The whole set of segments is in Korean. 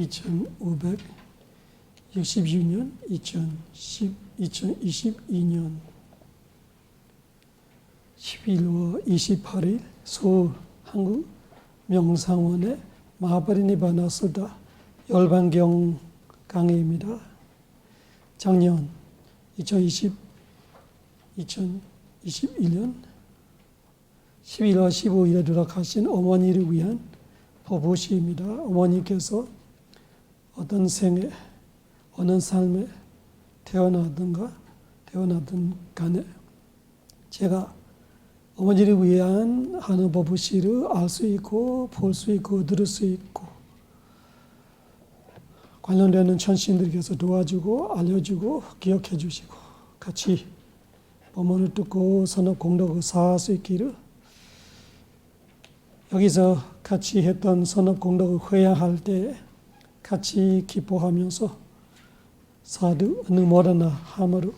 2566년 2022년 11월 28일 서울 한국 명상원의 마하파리니바나 수다 열반경 강의입니다. 작년 2021년 11월 15일에 돌아가신 어머니를 위한 법보시입니다. 어머니께서 어떤 생에 어느 삶에 태어나든 간에 제가 어머니를 위한 하는 법보시를 알 수 있고 볼 수 있고 들을 수 있고 관련되는 천신들께서 도와주고 알려주고 기억해 주시고 같이 법문을 듣고 선업 공덕을 쌓을 수 있기를 여기서 같이 했던 선업 공덕을 회양할 때 같이 기뻐하면서 사두 어느 뭐라나 함으로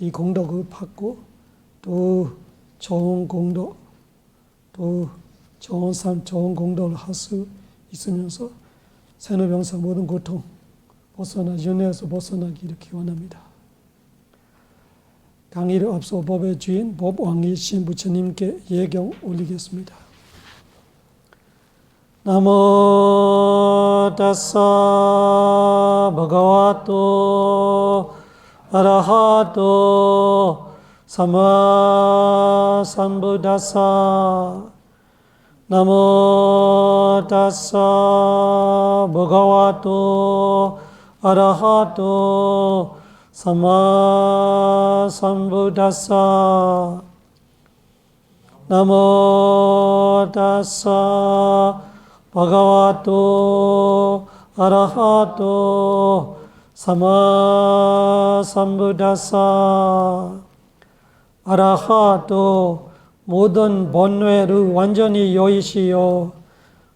이 공덕을 받고 또 좋은 공덕 또 좋은 삶 좋은 공덕을 할 수 있으면서 생로병사 모든 고통 벗어나 윤회에서 벗어나기를 기원합니다. 강의를 앞서 법의 주인 법왕이신 부처님께 예경 올리겠습니다. 나모 타사 바가와토 아라하토 사마 삼부다사 나모 타사 바가와토 아라하토 사마 삼부다사 나모 타사 바가와토 아라하토 사마 삼부다사 아라하토 모든 번뇌를 완전히 여의시어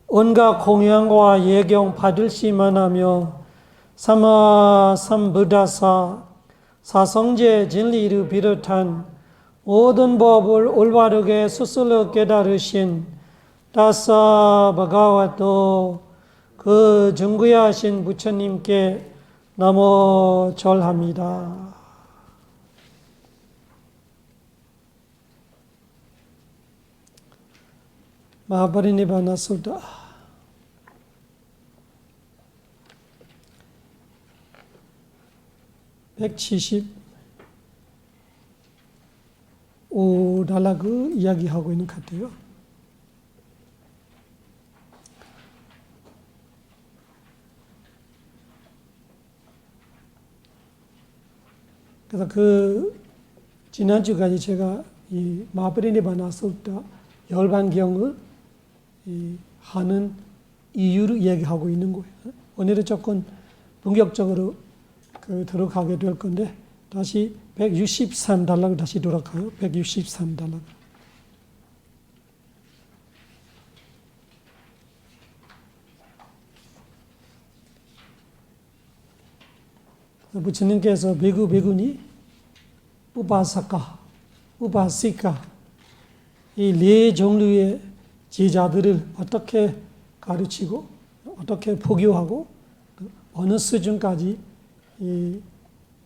온갖 공양과 예경 받을시만 하며 사마 삼부다사 사성제 진리를 비롯한 모든 법을 올바르게 스스로 깨달으신 다사 바가와토 그 증거하신 부처님께 나모 절합니다. 마하파리니바나 수다 175달라그 이야기하고 있는 것 같아요. 그래서 그 지난주까지 제가 이 마하파리니바나 수다 열반경을 하는 이유를 이야기하고 있는 거예요. 오늘은 조금 본격적으로 들어가게 될 건데 다시 163달러로 다시 돌아가요. 163달러. 부처님께서 베구니 우바사카, 우바시카 이 네 종류의 제자들을 어떻게 가르치고 어떻게 포교하고 어느 수준까지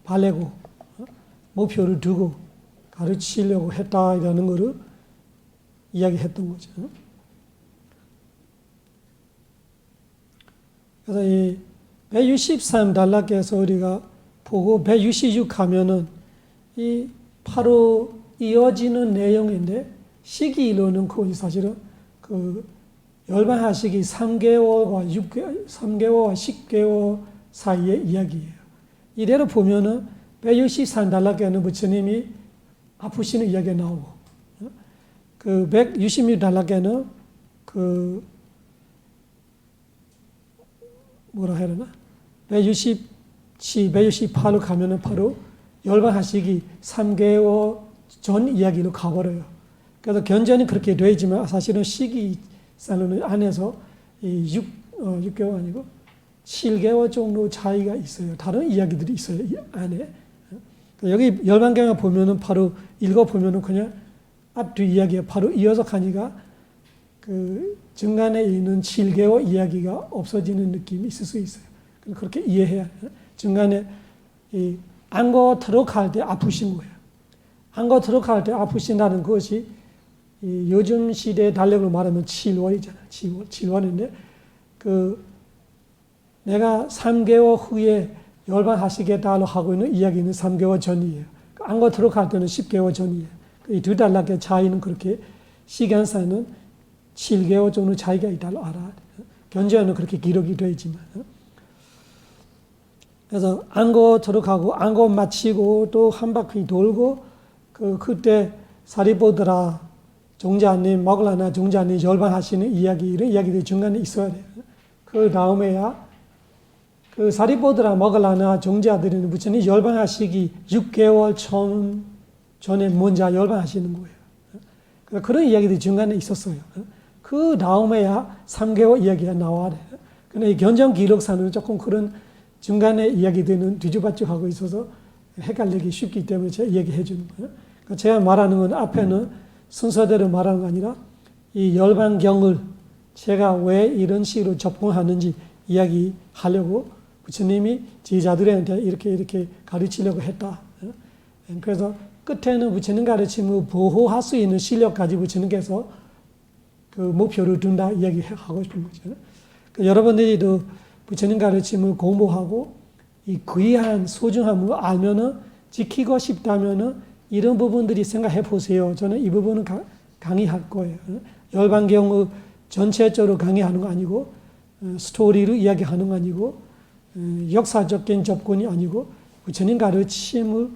바래고 목표를 두고 가르치려고 했다라는 것을 이야기했던 거죠. 그래서 이 163달러께서 우리가 보고 166 가면은 이 바로 이어지는 내용인데 시기로는 거의 사실은 그 열반하시기 3개월과 6개월, 3개월과 10개월 사이의 이야기예요. 이대로 보면은 163달러께는 부처님이 아프시는 이야기가 나오고, 그 166달러께는 그 뭐라 해야 되나? 167, 168로 가면은 바로 열반하시기 3개월 전 이야기로 가버려요. 그래서 견전이 그렇게 되지만 사실은 시기상으로는 안에서 6개월 아니고 7개월 정도 차이가 있어요. 다른 이야기들이 있어요, 이 안에. 여기 열반경을 보면은 바로 읽어보면은 그냥 앞뒤 이야기가 바로 이어서 가니까 그 중간에 있는 7개월 이야기가 없어지는 느낌이 있을 수 있어요. 그렇게 이해해야 해요. 중간에 이 안고 들어갈 때 아프신 거예요. 안고 들어갈 때 아프신다는 것이 이 요즘 시대의 달력으로 말하면 7월이잖아요. 7월인데 내가 3개월 후에 열반하시겠다고 하고 있는 이야기는 3개월 전이에요. 안고 들어갈 때는 10개월 전이에요. 이 두 달락의 차이는 그렇게 시간상은 7개월 정도 차이가 있다고 알아야 돼요. 견주에는 그렇게 기록이 되어 있지만. 그래서 안고 들어가고 안고 마치고 또 한 바퀴 돌고 그때 사리보드라 종자님, 마글라나 종자님 열반하시는 이야기, 이런 이야기들이 중간에 있어야 돼요. 그 다음에야 사리보드라 마글라나 종자들은 부처님 열반하시기 6개월 전에 먼저 열반하시는 거예요. 그런 이야기들이 중간에 있었어요. 그 다음에야 3개월 이야기가 나와야 돼요. 근데 이 견정 기록상은 조금 그런 중간에 이야기들은 뒤죽박죽하고 있어서 헷갈리기 쉽기 때문에 제가 이야기해 주는 거예요. 그러니까 제가 말하는 건 앞에는 순서대로 말하는 게 아니라 이 열반경을 제가 왜 이런 식으로 접근하는지 이야기하려고 부처님이 제자들한테 이렇게 가르치려고 했다. 그래서 끝에는 부처님 가르침을 보호할 수 있는 실력까지 부처님께서 그 목표를 둔다 이야기하고 싶은 거죠. 그러니까 여러분들이도 부처님 가르침을 공부하고 이 귀한 소중함을 알면은 지키고 싶다면은 이런 부분들이 생각해 보세요. 저는 이 부분은 강의할 거예요. 열반경을 전체적으로 강의하는 거 아니고 스토리를 이야기하는 거 아니고 역사적인 접근이 아니고 부처님 가르침을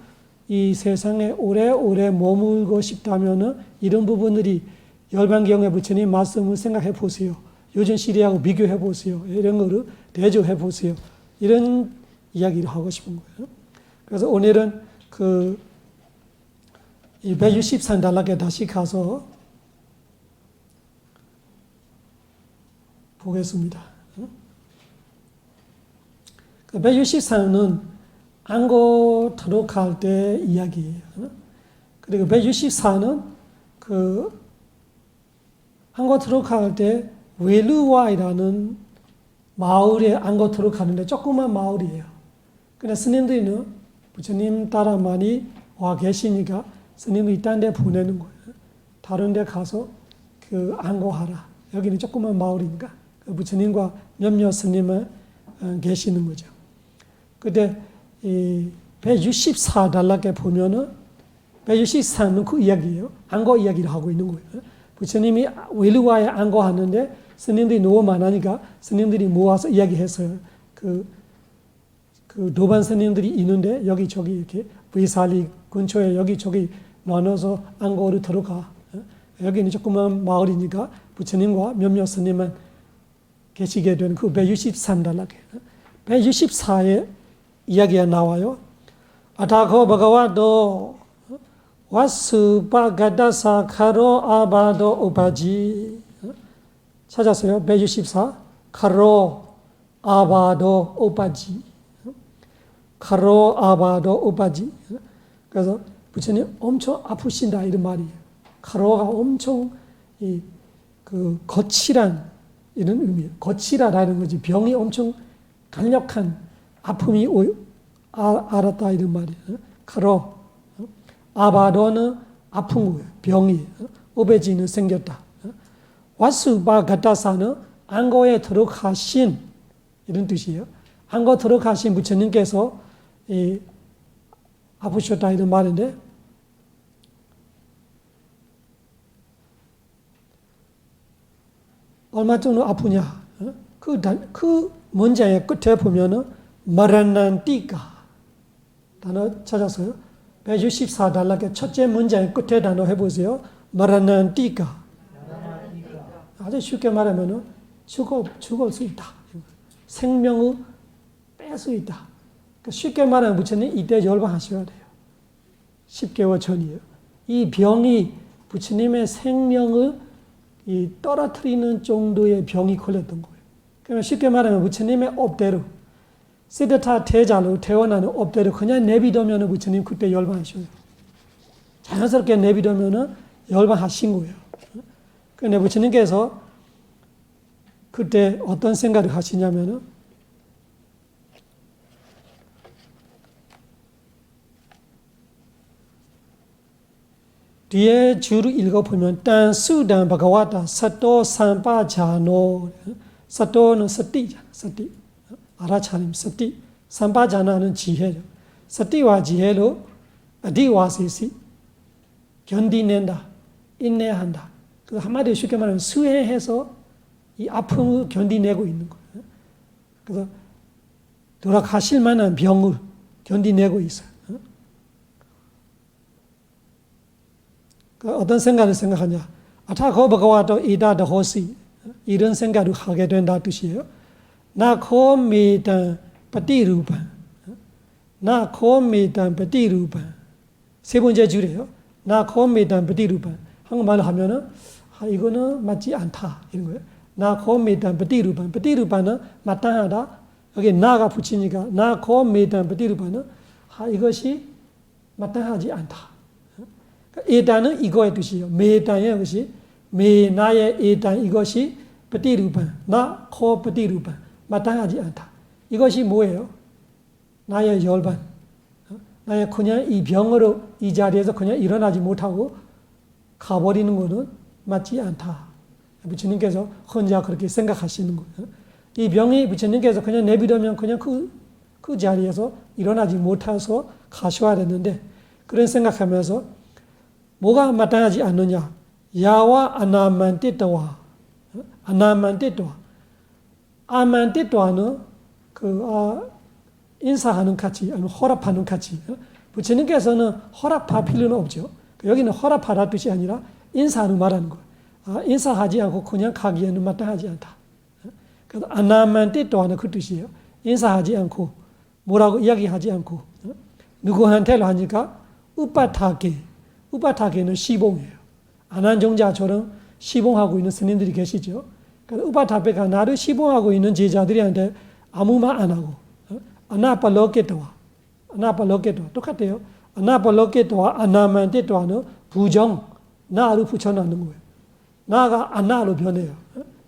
이 세상에 오래오래 머물고 싶다면은 이런 부분들이 열반경의 부처님 말씀을 생각해 보세요. 요즘 시대하고 비교해 보세요. 이런 거를 대조해 보세요. 이런 이야기를 하고 싶은 거예요. 그래서 오늘은 이 163단락에 다시 가서 보겠습니다. 163은 안고 들어갈 때 이야기예요. 그리고 164는 안고 들어갈 때 웰루와이라는 마을에 안고 들어가는데 조그만 마을이에요. 근데 스님들은 부처님 따라 많이 와 계시니까 스님이 딴 데 보내는 거예요. 다른 데 가서 안고하라. 여기는 조그만 마을이니까 부처님과 몇몇 스님은 계시는 거죠. 근데 이 164단락에 보면은 163은 그 이야기예요. 안고 이야기를 하고 있는 거예요. 부처님이 웰루와에 안고하는데 스님들이 너무 많으니까 스님들이 모아서 이야기했어요. 도반 스님들이 있는데 여기저기 이렇게 브이살리 근처에 여기저기 나눠서 안고를 들어가. 여기는 조그만 마을이니까 부처님과 몇몇 스님만 계시게 된 그 163단락이에요. 164에 이야기가 나와요. 아타코 바가와도 와스바가다사 카로 아바도 오바지. 찾았어요? 164 카로 아바도 오바지. 카로 아바도 오바지. 그래서 부처님 엄청 아프신다 이런 말이에요. 카로가 엄청 거칠한 이런 의미예요. 거칠하다는 거지. 병이 엄청 강력한 아픔이 알았다 이런 말이에요. 카로 아바도는 아픈 거예요. 병이 오베지는 생겼다. 와스바 가타사는 안고에 들어가신 이런 뜻이에요. 안고 들어가신 부처님께서 아프셨다 이런 말인데 얼마 정도 아프냐? 그 문장의 끝에 보면은 마라난티가 단어 찾았어요. 164단락의 첫째 문장의 끝에 단어 해보세요. 마라난티가. 아주 쉽게 말하면은 죽을 수 있다. 생명을 뺄 수 있다. 그러니까 쉽게 말하면 부처님 이때 열반하셔야 돼요. 10개월 전이에요. 이 병이 부처님의 생명을 떨어뜨리는 정도의 병이 걸렸던 거예요. 그러니까 쉽게 말하면 부처님의 업대로 시드타 태자로 태어나는 업대로 그냥 내비두면 부처님 그때 열반하셔요. 자연스럽게 내비두면 열반하신 거예요. 그런데 부처님께서 그때 어떤 생각을 하시냐면은 뒤에 줄을 읽어보면 단수단 바가와다 사토 삼파자노 사토는 서티잖아. 서티. 알아차림 서티. 삼파자나는 지혜죠. 서티와 지혜로 어디와시시 견디낸다. 인내한다. 그래서 한마디로 쉽게 말하면 수행해서 이 아픔을 견디내고 있는 거예요. 그래서 돌아가실 만한 병을 견디내고 있어요. 어떤 생각을 생각하냐? 아타코 바가와도 이다다 호시 이런 생각을 하게 된다 뜻이에요. 나코 메단 파티루반 나코 메단 파티루반 세 번째 줄이에요. 나코 메단 파티루반 한국말로 하면은 이거는 맞지 않다 이런 거예요. 나코 메단 파티루반 파티루반은 마땅하다. 여기 나가 붙이니까 나코 메단 파티루반은 이것이 마땅하지 않다. 에단은 이거의 뜻이에요. 메단의 것이 메나의 에단 이것이ปฏิรูป반 나코ปฏิรูป반 마땅하지 않다. 이것이 뭐예요? 나의 열반. 나의 그냥 이 병으로 이 자리에서 그냥 일어나지 못하고 가버리는 것은 맞지 않다. 부처님께서 혼자 그렇게 생각하시는 거예요. 이 병이 부처님께서 그냥 내비두면 그냥 그 자리에서 일어나지 못해서 가셔야 되는데 그런 생각하면서 뭐가 마땅하지 않느냐? 야와 아나만티토와 아나만티토와 아만티토와는 인사하는 가치, 아니면 허락하는 가치. 부처님께서는 허락할 필요는 없죠. 여기는 허락하라 뜻이 아니라 인사하는 말하는 거예요. 인사하지 않고 그냥 가기에는 마땅하지 않다. 그래서 아나만티토와는 그 뜻이에요. 인사하지 않고 뭐라고 이야기하지 않고 누구한테로 하니까 우빠타게는 시봉이에요. 안한정자처럼 시봉하고 있는 스님들이 계시죠. 그래서 우빠타베가 나를 시봉하고 있는 제자들한테 아무 말 안 하고 아나팔로케토와 똑같아요. 아나팔로케토와 아나만테토와는 부정 나를 붙여놓는 거예요. 나가 아나로 변해요.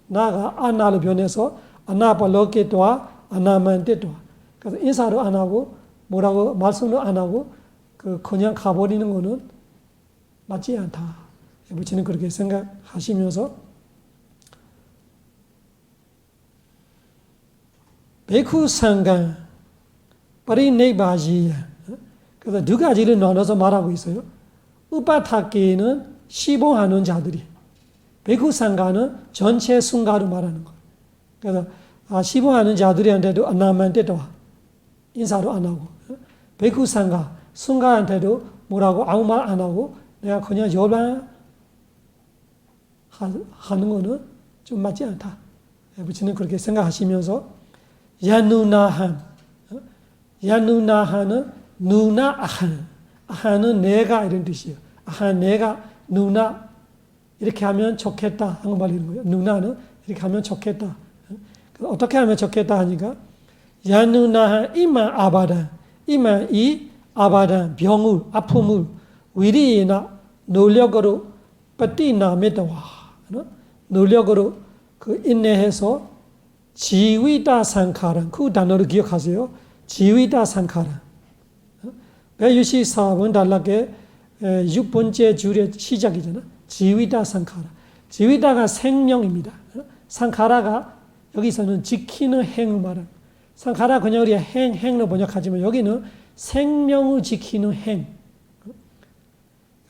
나가 아나로 변해서 아나팔로케토와 아나만테토와 그래서 인사를 안 하고 뭐라고 말씀을 안 하고 그냥 가버리는 거는 맞지 않다. 부처님 그렇게 생각하시면서 베쿠 상간 파리네바지야. 그래서 두 가지를 나눠서 말하고 있어요. 우빠타케는 시봉하는 자들이, 베쿠 상간은 전체 순가를 말하는 거예요. 그래서 시봉하는 자들한테도 아나만테도 인사도 안 하고, 베쿠 상가 순가한테도 뭐라고 아무 말 안 하고 내가 그냥 열반하는 거는 좀 맞지 않다. 부처님 그렇게 생각하시면서 야누나한은 누나 아한은 내가 이런 뜻이에요. 아한 내가 누나 이렇게 하면 좋겠다 한국말 이런 거예요. 누나는 이렇게 하면 좋겠다. 어떻게 하면 좋겠다 하니까 야누나한 이만 아바단 이만 이 아바단 병을 아픔을 위리나 노력으로 빠띠나메다와 노력으로 인내해서 지위다 상카란 그 단어를 기억하세요. 지위다 상카란 164번 단락의 6번째 줄의 시작이잖아. 지위다 상카라. 지위다가 생명입니다. 상카라가 여기서는 지키는 행을 말합니다. 상카라 그냥 우리가 행로 번역하지만 여기는 생명을 지키는 행.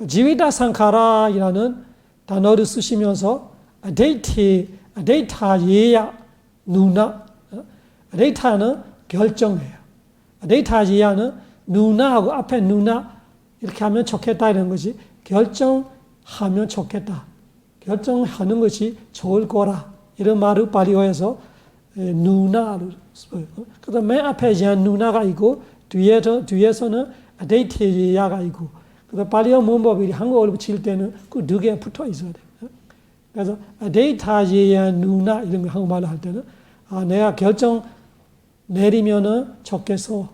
지위다 상카라이라는 단어를 쓰시면서 데이터 예야 누나 데이터는 결정해요. 데이터 예야는 누나하고 앞에 누나 이렇게 하면 좋겠다 이런 것이 결정하면 좋겠다. 결정하는 것이 좋을 거라 이런 말을 발휘해서 누나를 써요. 그래서 맨 앞에 양 누나가 있고 뒤에서는 데이터 예야가 있고 그래서 발리어 문법이 한국어로 칠 때는 그 두 개 붙어 있어야 돼요. 그래서 데이터 예야 누나 이런 거 한국말로 할 때는 내가 결정 내리면은 좋겠어.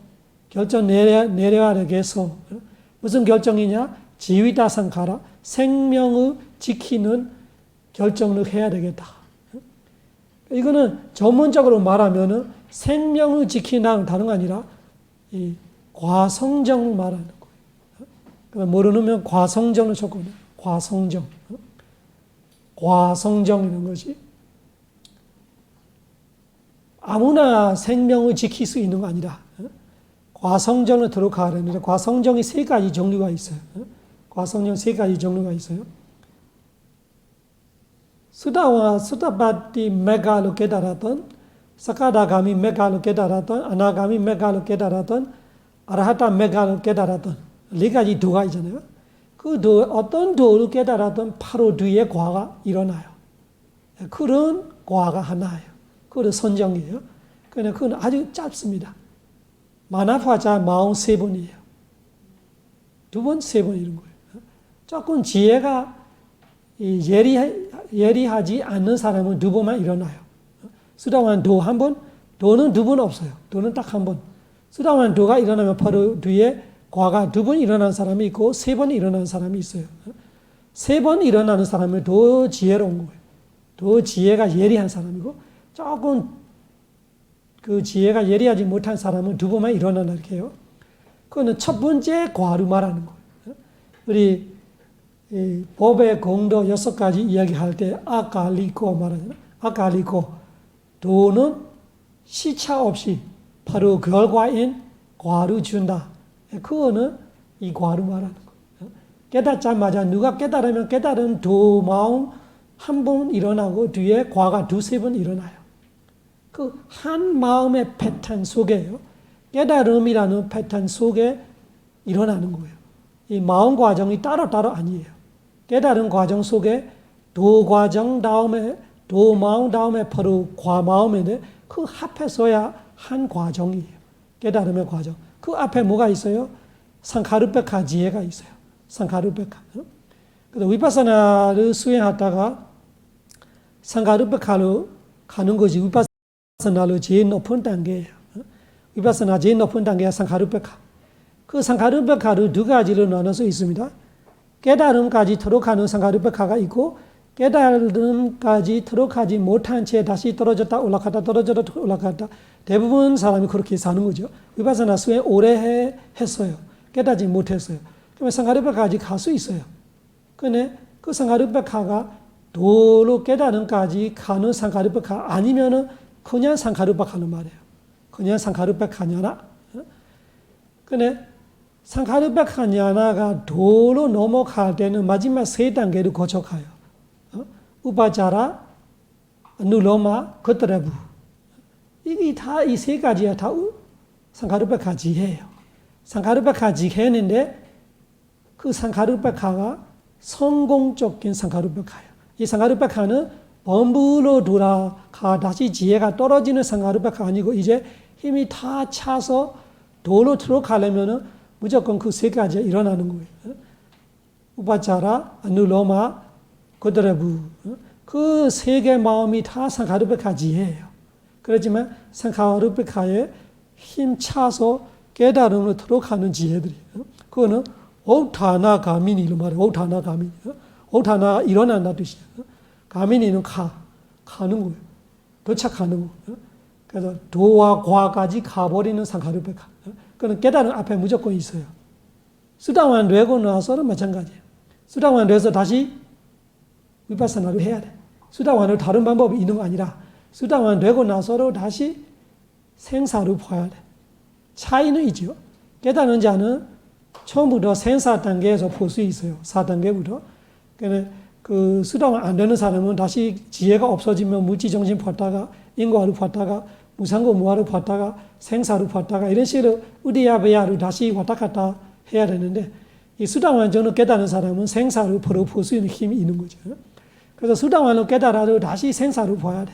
결정 내려야 되겠어. 무슨 결정이냐? 지위다 상카라 생명을 지키는 결정을 해야 되겠다. 이거는 전문적으로 말하면은 생명을 지키는 다른 거 아니라 이 과성정을 말하는 거예요. 모르면 과성정을 적거든요. 과성정. 과성정이라는 것이 아무나 생명을 지킬 수 있는 거 아니라 과성정을 들어가려는데 과성정이 세 가지 종류가 있어요. 과성정 세 가지 종류가 있어요. 수다와 수다바티 메가로 깨달았던 사카다가미 메가로 깨달았던 아나가미 메가로 깨달았던 아라하타 메가로 깨달았던 네 가지 도가 있잖아요. 그 도, 어떤 도를 깨달았던 바로 뒤에 과가 일어나요. 그런 과가 하나예요. 그건 선정이에요. 그건 아주 짧습니다. 만화화자 43번이에요. 2번, 3번 이런 거예요. 조금 지혜가 예리하지 않는 사람은 2번만 일어나요. 수다완 도 한 번, 도는 2번 없어요. 도는 딱 한 번. 수다완 도가 일어나면 바로 뒤에 과가 2번 일어나는 사람이 있고 3번 일어나는 사람이 있어요. 3번 일어나는 사람은 더 지혜로운 거예요. 더 지혜가 예리한 사람이고 조금 그 지혜가 예리하지 못한 사람은 2번만 일어나는 이렇게 해요. 그거는 첫 번째 과를 말하는 거예요. 우리 법의 공도 6가지 이야기할 때 아칼리코 말하잖아요. 아칼리코 도는 시차 없이 바로 결과인 과를 준다. 그거는 이 과를 말하는 거예요. 깨닫자마자 누가 깨달으면 깨달은 도 마음 한 번 일어나고 뒤에 과가 2-3번 일어나요. 그 한 마음의 패턴 속에요. 깨달음이라는 패턴 속에 일어나는 거예요. 이 마음 과정이 따로따로 아니에요. 깨달은 과정 속에 도 과정 다음에 도 마음 다음에 바로 과 마음인데 그 합해서야 한 과정이에요. 깨달음의 과정. 그 앞에 뭐가 있어요? 상카르페카 지혜가 있어요. 상카르페카. 그래서 위파사나를 수행하다가 상카르페카로 가는 것이 위파사나로 제일 높은 단계예요. 위파사나 제일 높은 단계가 상카르페카. 그 상카르페카를 2가지로 나눠서 있습니다. 깨달음까지 들어가는 상카르페카가 있고 깨달음까지 들어가지 못한 채 다시 떨어졌다 올라갔다 떨어졌다 올라갔다 대부분 사람이 그렇게 사는 거죠. 위파사나 수행 오래 했어요. 깨닫지 못했어요. 그러면 상카르페카까지 갈 수 있어요. 근데 그 상카르페카가 도로 깨달음까지 가는 상카르페카 아니면은 그냥 상카르페카는 말이에요. 그냥 상카르페카냐나. 근데 상카르페카냐나가 도로 넘어갈 때는 마지막 3단계를 거쳐가요. 우파자라, 누로마, 거드레부. 이게 다 이 3가지가 다 상카르페카 지혜예요. 상카르페카 지혜인데 그 상카르페카가 성공적인 상카르페카예요. 이 상카르페카는 범부로 돌아가 다시 지혜가 떨어지는 상카르페카 아니고 이제 힘이 다 차서 도로 들어가려면 무조건 그 3가지가 일어나는 거예요. 우파자라, 누로마, 고드레부. 그 3개 마음이 다 상카르페카 지혜예요. 그렇지만 상카르페카에 힘 차서 깨달음으로 들어가는 지혜들이에요. 그거는 옥타나 가민이로 말해요. 옥타나 가민. 옥타나가 일어난다 뜻이에요. 가민이는 가는 거예요. 도착하는 거예요. 그래서 도와 과까지 가버리는 상카르페카. 그는 깨달음 앞에 무조건 있어요. 수다완 되고 나서는 마찬가지예요. 수다완 돼서 다시 위파사나를 해야 돼. 수다완을 다른 방법이 있는 거 아니라 수다완 되고 나서도 다시 생사를 봐야 돼. 차이는 있죠. 깨닫는 자는 처음부터 생사 단계에서 볼 수 있어요. 4단계부터. 그러니까 그 수다완 안 되는 사람은 다시 지혜가 없어지면 무지정신 봤다가 인과를 봤다가 무상고 무아를 봤다가 생사를 봤다가 이런 식으로 우디야베야를 다시 왔다 갔다 해야 되는데 이 수다완전을 깨닫는 사람은 생사를 바로 볼 수 있는 힘이 있는 거죠. 그래서 수다완을 깨달아도 다시 생사를 봐야 돼.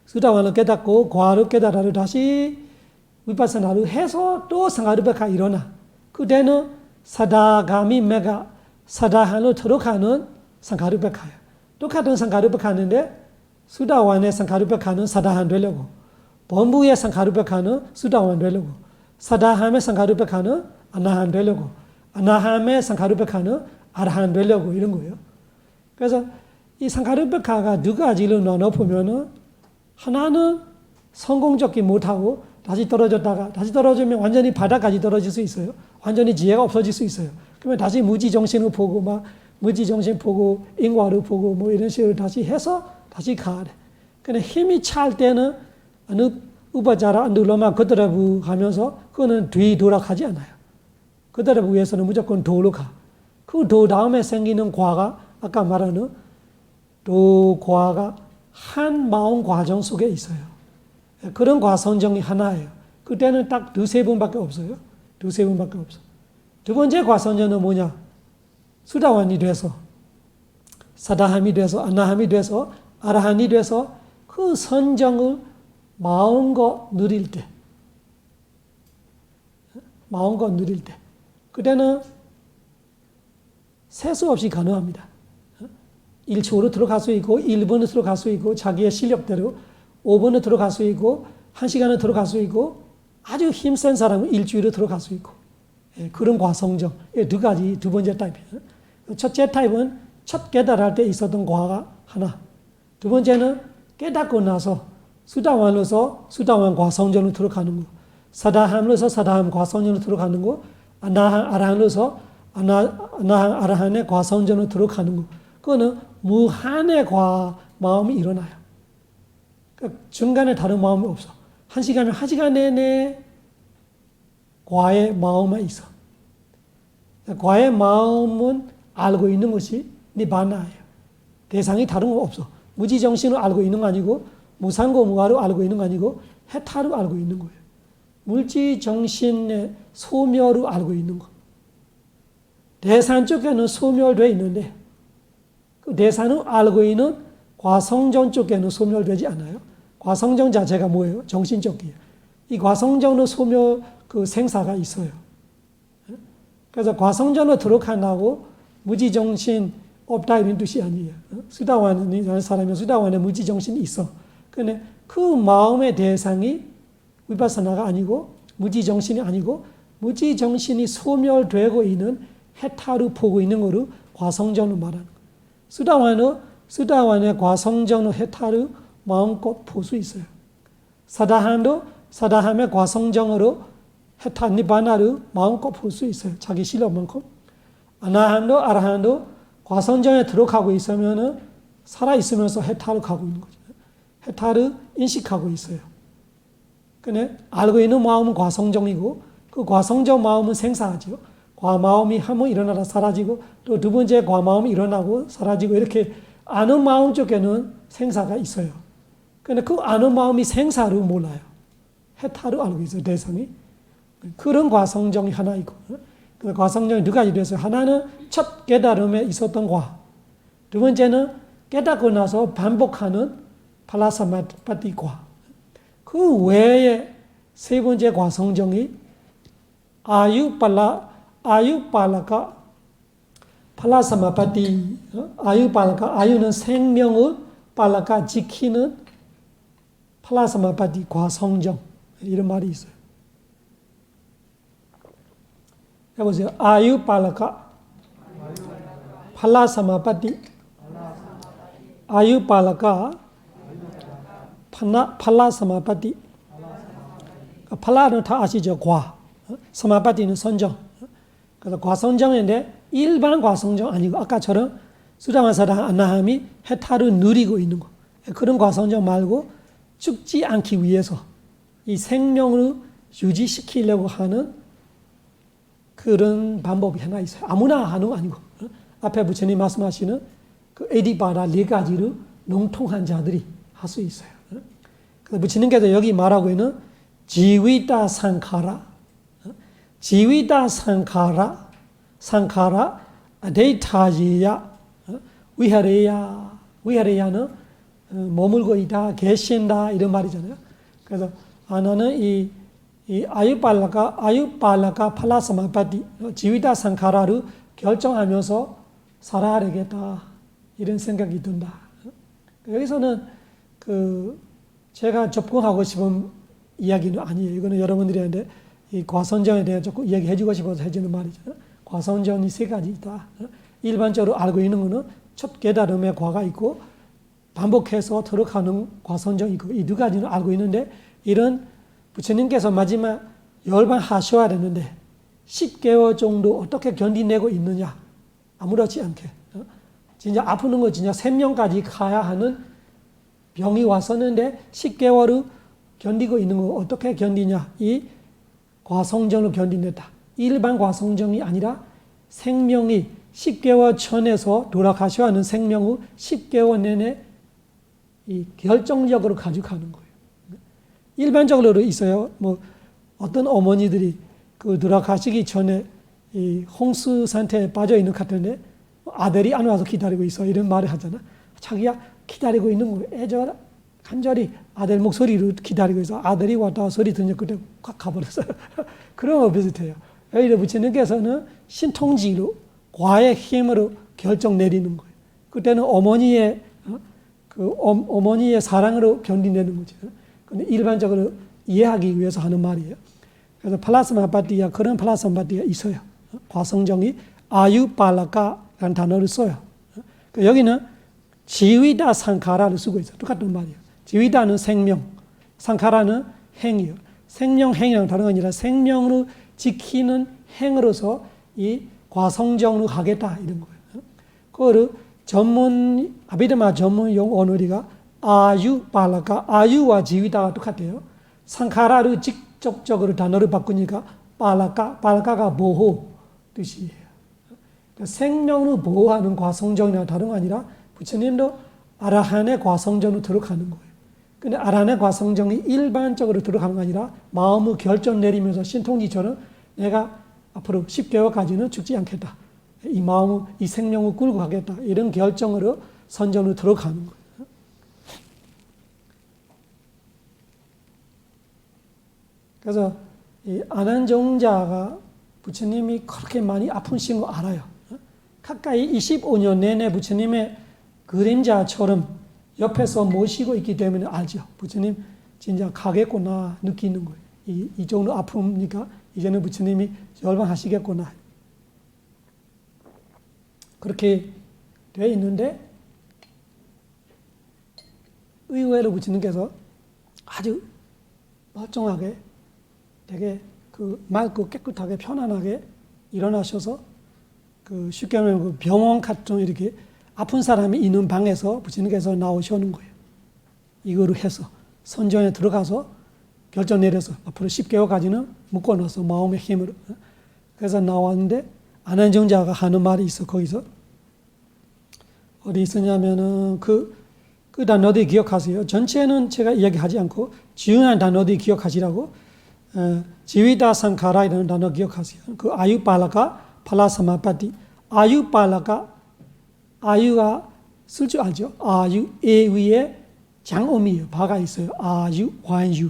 수다완을 깨닫고 과를 깨달아도 다시 위파사나를 해서 또 상카르페카 일어나. 그때는 사다가미 메가 사다한으로 들어가는 상카르페카예요. 똑같은 상카르페카인데 수다완의 상카르페카는 사다한 되려고 범부의 상카르페카는 수다완 되려고 사다함의 상카르페카는 아나한 되려고 아나함의 상카르페카는 아라한 되려고 이런 거예요. 그래서 이 상카르페카가 2가지로 나눠보면은 하나는 성공적이 못하고 다시 떨어졌다가 다시 떨어지면 완전히 바닥까지 떨어질 수 있어요. 완전히 지혜가 없어질 수 있어요. 그러면 다시 무지정신을 보고 막 무지정신 보고 인과를 보고 뭐 이런 식으로 다시 해서 다시 가야 돼. 근데 힘이 찰 때는 어느 우바자라 안둘러만 그대로 가면서 그거는 뒤 돌아가지 않아요. 그대로 위해서는 무조건 도로 가. 그 도 다음에 생기는 과가 아까 말하는 도 과가 한 마음 과정 속에 있어요. 그런 과성정이 하나예요. 그때는 딱 두세 번밖에 없어요. 두세 번밖에 없어. 두 번째 과성정은 뭐냐? 수다완이 돼서 사다함이 돼서 아나함이 돼서 아라한이 돼서 그 선정을 마음껏 누릴 때, 마음껏 누릴 때, 그때는 세수 없이 가능합니다. 1초로 들어갈 수 있고 1분으로 들어갈 수 있고 자기의 실력대로 5분으로 들어갈 수 있고 1시간으로 들어갈 수 있고 아주 힘센 사람은 일주일로 들어갈 수 있고 그런 과성정. 두 가지, 두 번째 타입이에요. 첫째 타입은 첫 깨달을 때 있었던 과가 하나. 두 번째는 깨닫고 나서 수다완으로서 수다완 과성정으로 들어가는 거. 사다함으로서 사다함 과성정으로 들어가는 거. 아라한으로서 아나한 아라한의 과성정으로 들어가는 거. 그거는 무한의 마음이 일어나요. 그러니까 중간에 다른 마음이 없어. 한 시간 내내 과의 마음만 있어. 과의 마음은 알고 있는 것이 니바나예요. 대상이 다른 거 없어. 무지정신으로 알고 있는 거 아니고 무상고 무아로 알고 있는 거 아니고 해타로 알고 있는 거예요. 물지정신의 소멸로 알고 있는 거. 대산 쪽에는 소멸되어 있는데 그 대산을 알고 있는 과성정 쪽에는 소멸되지 않아요. 과성정 자체가 뭐예요? 정신적이에요. 이 과성정으로 소멸 그 생사가 있어요. 그래서 과성정으로 들어간다고 무지정신 없다 이런 뜻이 아니에요. 수다완이라는 사람이 수다완에 무지정신이 있어. 근데 그 마음의 대상이 위파사나가 아니고 무지정신이 아니고 무지정신이 소멸되고 있는 해타를 보고 있는 거를 과성정으로 말하는 거예요. 수다완의 과성정으로 해타를 마음껏 볼 수 있어요. 사다함도 사다함의 과성정으로 해타 니바나를 마음껏 볼 수 있어요. 자기 실력만큼. 아나함도 아라함도 과성정에 들어가고 있으면은 살아있으면서 해타를 가고 있는 거죠. 해타를 인식하고 있어요. 근데 알고 있는 마음은 과성정이고 그 과성정 마음은 생사하죠. 과마음이 한번 일어나다 사라지고 또 두 번째 과마음이 일어나고 사라지고 이렇게 아는 마음 쪽에는 생사가 있어요. 근데 그 아는 마음이 생사를 몰라요. 해타를 알고 있어요. 대상이. 그런 과성정이 하나 있고 그 과성정이 두 가지 됐어요. 하나는 첫 깨달음에 있었던 과. 두 번째는 깨닫고 나서 반복하는 팔라사마파티 과. 그 외에 세 번째 과성정이 아유팔라카 팔라사마파티. 아유팔라카. 아유는 생명을 팔라카 지키는 팔라사마파티 과성정. 이런 말이 있어요. 해보세요. 아유팔라카 팔라사마파티 아유팔라카 팔라사마파티. 팔라는 다 아시죠? 과. 사마파티는 선정. 그래서 과성정인데 일반 과성정 아니고 아까처럼 수다완사다 아나함이 해타를 누리고 있는 거. 그런 과성정 말고 죽지 않기 위해서 이 생명을 유지시키려고 하는 그런 방법이 하나 있어요. 아무나 하는 거 아니고. 앞에 부처님 말씀하시는 그 에디바라 네 가지를 농통한 자들이 할 수 있어요. 그래서 부처님께서 여기 말하고 있는 지위다 상카라, 지위다 상카라, 상카라 데이타지야, 위하레야, 위하레야는 머물고 있다, 계신다 이런 말이잖아요. 그래서 나는 이 아유팔라카 팔라사마파티 지위다 상카라를 결정하면서 살아야 되겠다 이런 생각이 든다. 여기서는 제가 접근하고 싶은 이야기는 아니에요. 이거는 여러분들한테 이 과성정에 대해 조금 이야기해주고 싶어서 해주는 말이죠. 과성정이 세 가지 있다. 일반적으로 알고 있는 거는 첫 깨달음의 과가 있고 반복해서 들어가는 과성정이 있고 이 두 가지는 알고 있는데 이런 부처님께서 마지막 열반하셔야 되는데 10개월 정도 어떻게 견디내고 있느냐 아무렇지 않게 진짜 아프는 거 진짜 생명까지 가야 하는 병이 왔었는데 10개월을 견디고 있는 거 어떻게 견디냐? 이 과성정으로 견딘다. 일반 과성정이 아니라 생명이 10개월 전에서 돌아가셔야 하는 생명을 10개월 내내 이 결정적으로 가져가는 거예요. 일반적으로 있어요. 뭐 어떤 어머니들이 그 돌아가시기 전에 이 홍수 상태에 빠져 있는 것 같은데 아들이 안 와서 기다리고 있어 이런 말을 하잖아. 자기야 기다리고 있는 거예요. 애저 간절히 아들 목소리로 기다리고 있어. 아들이 왔다 소리 듣는 그때 확 가버렸어요. 그런 거 비슷해요. 여기를 부처님께서는 신통지로 과의 힘으로 결정 내리는 거예요. 그때는 어머니의 어머니의 사랑으로 견디내는 거죠. 근데 일반적으로 이해하기 위해서 하는 말이에요. 그래서 팔라스마바티아 그런 팔라스마바티가 있어요. 과성정이 아유팔라카라는 단어를 써요. 여기는 지위다 상카라를 쓰고 있어요. 똑같은 말이에요. 지위다는 생명, 상카라는 행이요. 생명 행이랑 다른 건 아니라 생명으로 지키는 행으로서 이 과성정으로 가겠다 이런 거예요. 그거를 아비드마 전문 용어놀이가 아유팔라카, 아유와 지위다가 똑같아요. 상카라를 직접적으로 단어를 바꾸니까 팔라카가 보호 뜻이에요. 그러니까 생명을 보호하는 과성정이나 다른 거 아니라 부처님도 아라한의 과성정으로 들어가는 거예요. 근데 아라한의 과성정이 일반적으로 들어가는 거 아니라 마음을 결정 내리면서 신통지처럼 내가 앞으로 10개월까지는 죽지 않겠다. 이 마음을, 이 생명을 끌고 가겠다. 이런 결정으로 선정으로 들어가는 거예요. 그래서 이 안한정자가 부처님이 그렇게 많이 아프신 거 알아요. 가까이 25년 내내 부처님의 그림자처럼 옆에서 모시고 있기 때문에 알죠. 부처님 진짜 가겠구나 느끼는 거예요. 이 정도 아픔이니까 이제는 부처님이 열반하시겠구나. 그렇게 돼 있는데 의외로 부처님께서 아주 멀쩡하게 되게 그 맑고 깨끗하게 편안하게 일어나셔서 그 쉽게 말하면 그 병원 같은 이렇게 아픈 사람이 있는 방에서 부처님께서 나오시는 거예요. 이거를 해서 선정에 들어가서 결정 내려서 앞으로 10개월까지는 묶어놔서 마음의 힘으로. 그래서 나왔는데 안한정자가 하는 말이 있어. 거기서 어디 있었냐면은 그 단어들 기억하세요. 전체는 제가 이야기하지 않고 중요한 단어들 기억하시라고. 지위다 상카라 이라는 단어 기억하세요. 그 아유팔라카 팔라사마파티. 아유팔라카 아유가 쓸 줄 알죠? 아유 에 위에 장음이에요. 바가 있어요. 아유 환유.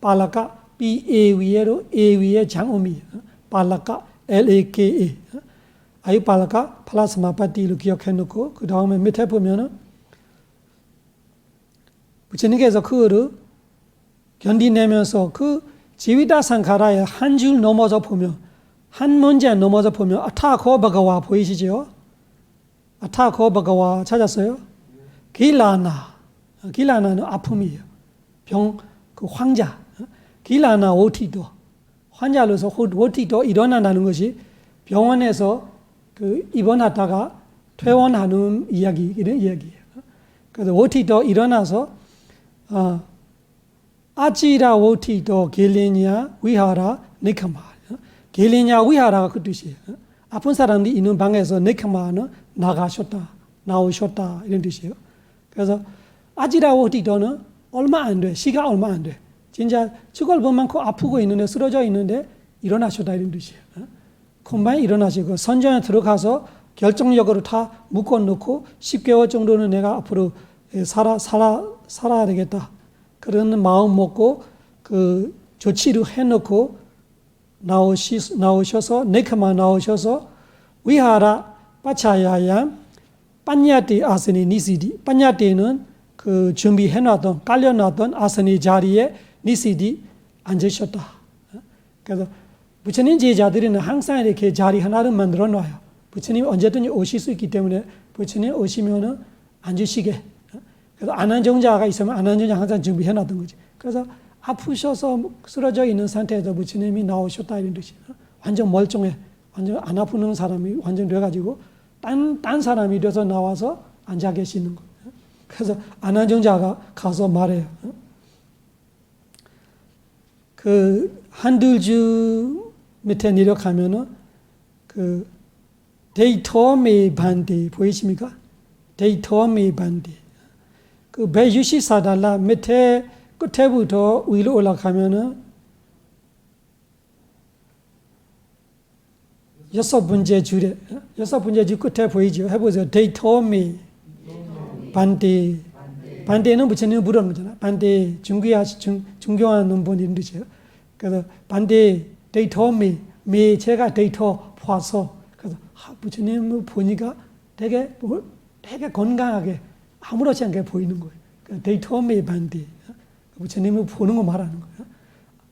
팔라카 B 에 위에로 에 위에 장음이에요. 팔라카 LAKA. 아유팔라카 팔라사마파티로 기억해 놓고 그 다음에 밑에 보면은 부처님께서 그거를 견디내면서 그 지위다 상카라의 한 줄 넘어서 보면 한 문제 넘어서 보면 아타코 바가와 보이시죠? 아타코 바가와 찾았어요? 길라나는 아픔이에요. 그 황자. 길라나 오티도 환자로서 오티도 일어난다는 것이 병원에서 그 입원하다가 퇴원하는 이야기 이런 이야기예요. 그래서 오티도 일어나서 아지라 오티도 겔레냐 위하라 네카마. 겔레냐 위하라가 그 뜻이에요. 아픈 사람들이 있는 방에서 네카마는 나오셨다 이런 뜻이에요. 그래서 아지라 오티도는 얼마 안 돼. 시간 얼마 안 돼. 진짜 죽을 뻔만큼 아프고 있는데 쓰러져 있는데 일어나셨다 이런 뜻이에요. 금방 일어나시고 선정에 들어가서 결정적으로 다 묶어놓고 10개월 정도는 내가 앞으로 살아야 되겠다. 그런 마음 먹고 그 조치를 해놓고 나오셔서 네카마 나오셔서 위하라 빠차야야 빠냐티 아스니 니시디. 빠냐티는 그 준비해놨던 깔려놨던 아스니 자리에 니시디 앉으셨다. 그래서 부처님 제자들은 항상 이렇게 자리 하나를 만들어 놔요. 부처님 언제든지 오실 수 있기 때문에 부처님 오시면은 앉으시게. 그래서 안한정자가 있으면 안한정자 항상 준비해 놨던 거지. 그래서 아프셔서 쓰러져 있는 상태에서 부처님이 나오셨다 이런 뜻이에요. 완전 멀쩡해. 완전 안 아프는 사람이 완전 돼가지고 딴 사람이 돼서 나와서 앉아 계시는 거예요. 그래서 안한정자가 가서 말해요. 그 한들주 밑에 내려가면은 그 데이터메 반디 보이십니까? 데이터메 반디. 그 164달러 밑에 끝에부터 위로 올라가면은 6번째 줄에 6번째 줄 끝에 보이죠? 해보세요. 데이터메 반디. 반대는 부처님 부르는 거잖아. 반대 중교하는 분 이런 뜻이에요. 그래서 반대 데이터메 미 제가 데이터 봐서 그래서 부처님을 보니까 되게 건강하게 아무렇지 않게 보이는 거예요. 데이터메 반대 부처님을 보는 거 말하는 거예요.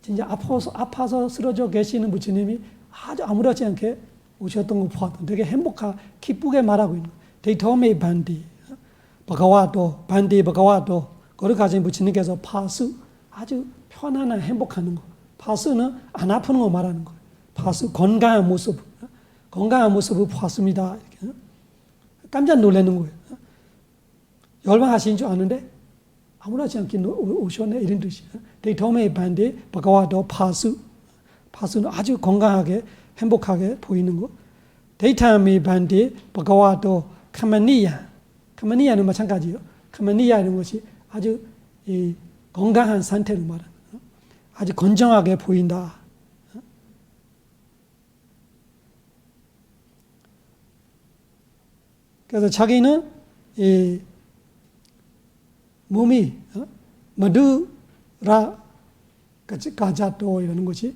진짜 아파서 쓰러져 계시는 부처님이 아주 아무렇지 않게 오셨던 거 보았던 되게 기쁘게 말하고 있는 거예요. 데이터메 반대 바가와도 반대 바가와도 거기 가진 부처님께서 파수 아주 편안한 행복하는 거. 파수는 안 아프는 거 말하는 거예요. 파수 건강한 모습을 봤습니다. 이렇게. 깜짝 놀라는 거예요. 열망하신 줄 아는데 아무렇지 않게 오셨네 이런 뜻이에요. 데이터메 반대 바가와도 파수는 아주 건강하게 행복하게 보이는 거. 데이터메 반대 바가와도 카마니야는 마찬가지예요. 카마니야 이런 것이 아주 건강한 상태로 말하는 거예요. 아주 건정하게 보인다. 그래서 자기는 이 몸이 마두라 가자또 이러는 것이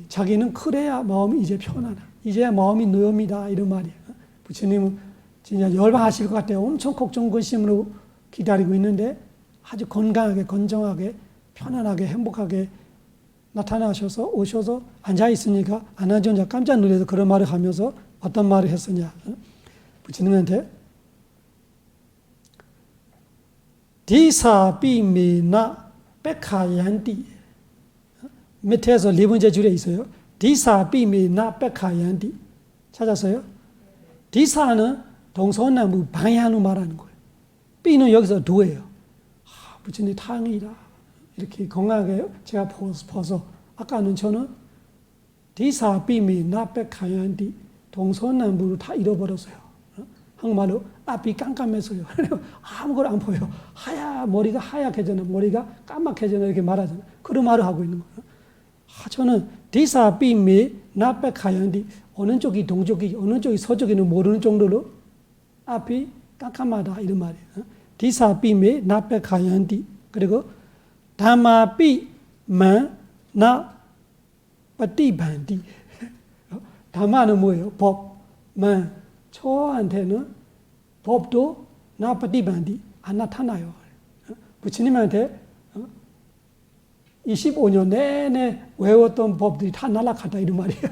자기는 그래야 마음이 이제 편하다. 이제야 마음이 놓입니다. 이런 말이에요. 부처님은 진짜 열반하실 것 같아요. 엄청 걱정 근심으로 기다리고 있는데 아주 건강하게 건정하게 편안하게 행복하게 오셔서 앉아 있으니까 안한정자 깜짝 놀라서 그런 말을 하면서 어떤 말을 했었냐. 부처님한테 디사비미나 백하얀디 밑에서 4번째 줄에 있어요. 디사비미나 백하얀디 찾았어요? 디사는 동서남북 방향으로 말하는 거예요. B는 여기서 도예요. 부처님 탕이다. 이렇게 건강하게 제가 봐서 아까는 저는 디사비미 나백하얀디 동서남북으로 다 잃어버렸어요. 한국말로 앞이 깜깜해서요. 아무것도 안 보여. 머리가 하얗게잖아. 머리가 까맣게잖아. 이렇게 말하잖아. 그런 말을 하고 있는 거예요. 저는 디사비미 나백하얀디 어느 쪽이 동쪽이 어느 쪽이 서쪽이는 모르는 정도로 앞이 깜깜하다 이런 말이에요. 디사비미 나백하얀디 그리고 다마비만 나 빠티반디. 다마는 뭐예요? 법. 만 저한테는 법도 나 빠티반디 안 나타나요. 부처님한테 25년 내내 외웠던 법들이 다 날아갔다 이런 말이에요.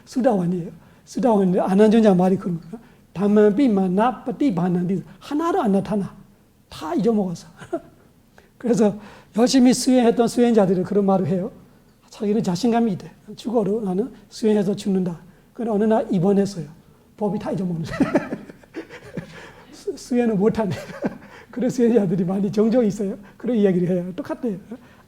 수다원이에요. 수다원인데 안한정자 말이 그런 거예요. 다만비만 나 빠티반디 하나도 안 나타나. 다 잊어먹었어. 그래서 열심히 수행했던 수행자들이 그런 말을 해요. 자기는 자신감이 있대. 죽어도 나는 수행해서 죽는다. 그런데 어느 날 입원했어요. 법이 다 잊어먹는 수행을 못하네. 그런 수행자들이 많이 종종 있어요. 그런 이야기를 해요. 똑같대요.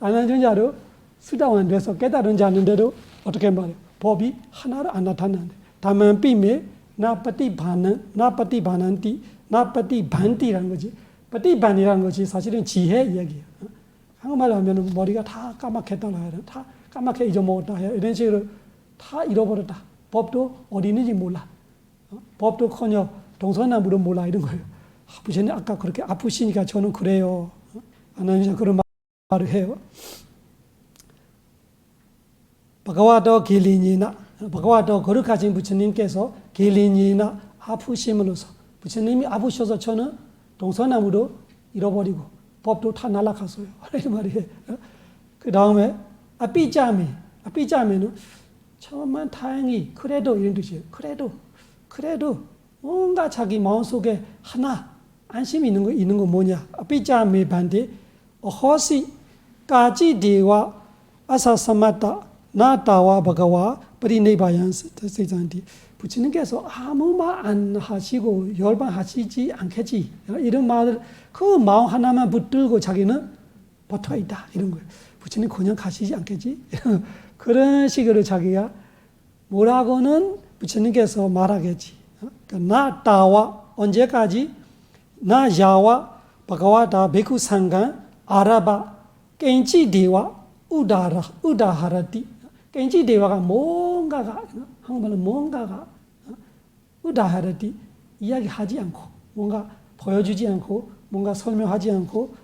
안한정자로 수다원 돼서 깨달은 자는데도 어떻게 말해요? 법이 하나도 안 나타나는데 다만 삐매 나빠띠반한띠 나빠띠반띠라는 거지. 빠띠반이라는 것이 사실은 지혜 이야기예요. 한국말로 하면 머리가 다 까맣겠다고 해야 돼. 다 까맣게 잊어먹었다 해요. 이런 식으로 다 잃어버렸다. 법도 어디 있는지 몰라. 법도커녕 동서남북도 몰라 이런 거예요. 부처님 아까 그렇게 아프시니까 저는 그래요. 안한정자 그런 말을 해요. 바가와도 길리니나 바가와도 거룩하신 부처님께서 길리니나 아프심으로써 부처님이 아프셔서 저는 동서남북도 잃어버리고 법도 다 날아갔어요. 이런 말이에요. 그 다음에 아삐자매는 정말 다행히 그래도 이런 뜻이에요. 그래도 뭔가 자기 마음속에 하나 안심이 있는 거 뭐냐. 아삐자매 반대 허시 까지디와 아사사마타 나타와 바가와 프리네바얀스 세잔디 부처님께서 아무 말 안 하시고 열반하시지 않겠지. 이런 말을 그 마음 하나만 붙들고 자기는 버텨 있다. 이런 거예요. 부처님 그냥 가시지 않겠지. 그런 식으로 자기가 뭐라고는 부처님께서 말하겠지. 그러니까 나 따와 언제까지 나 야와 바가와다 베쿠 상간 아라바 겐지 대와 우다하라티 겐지 대와가 뭔가가 한국말로 뭔가가 우다하라티 이야기하지 않고 뭔가 보여주지 않고 뭔가 설명하지 않고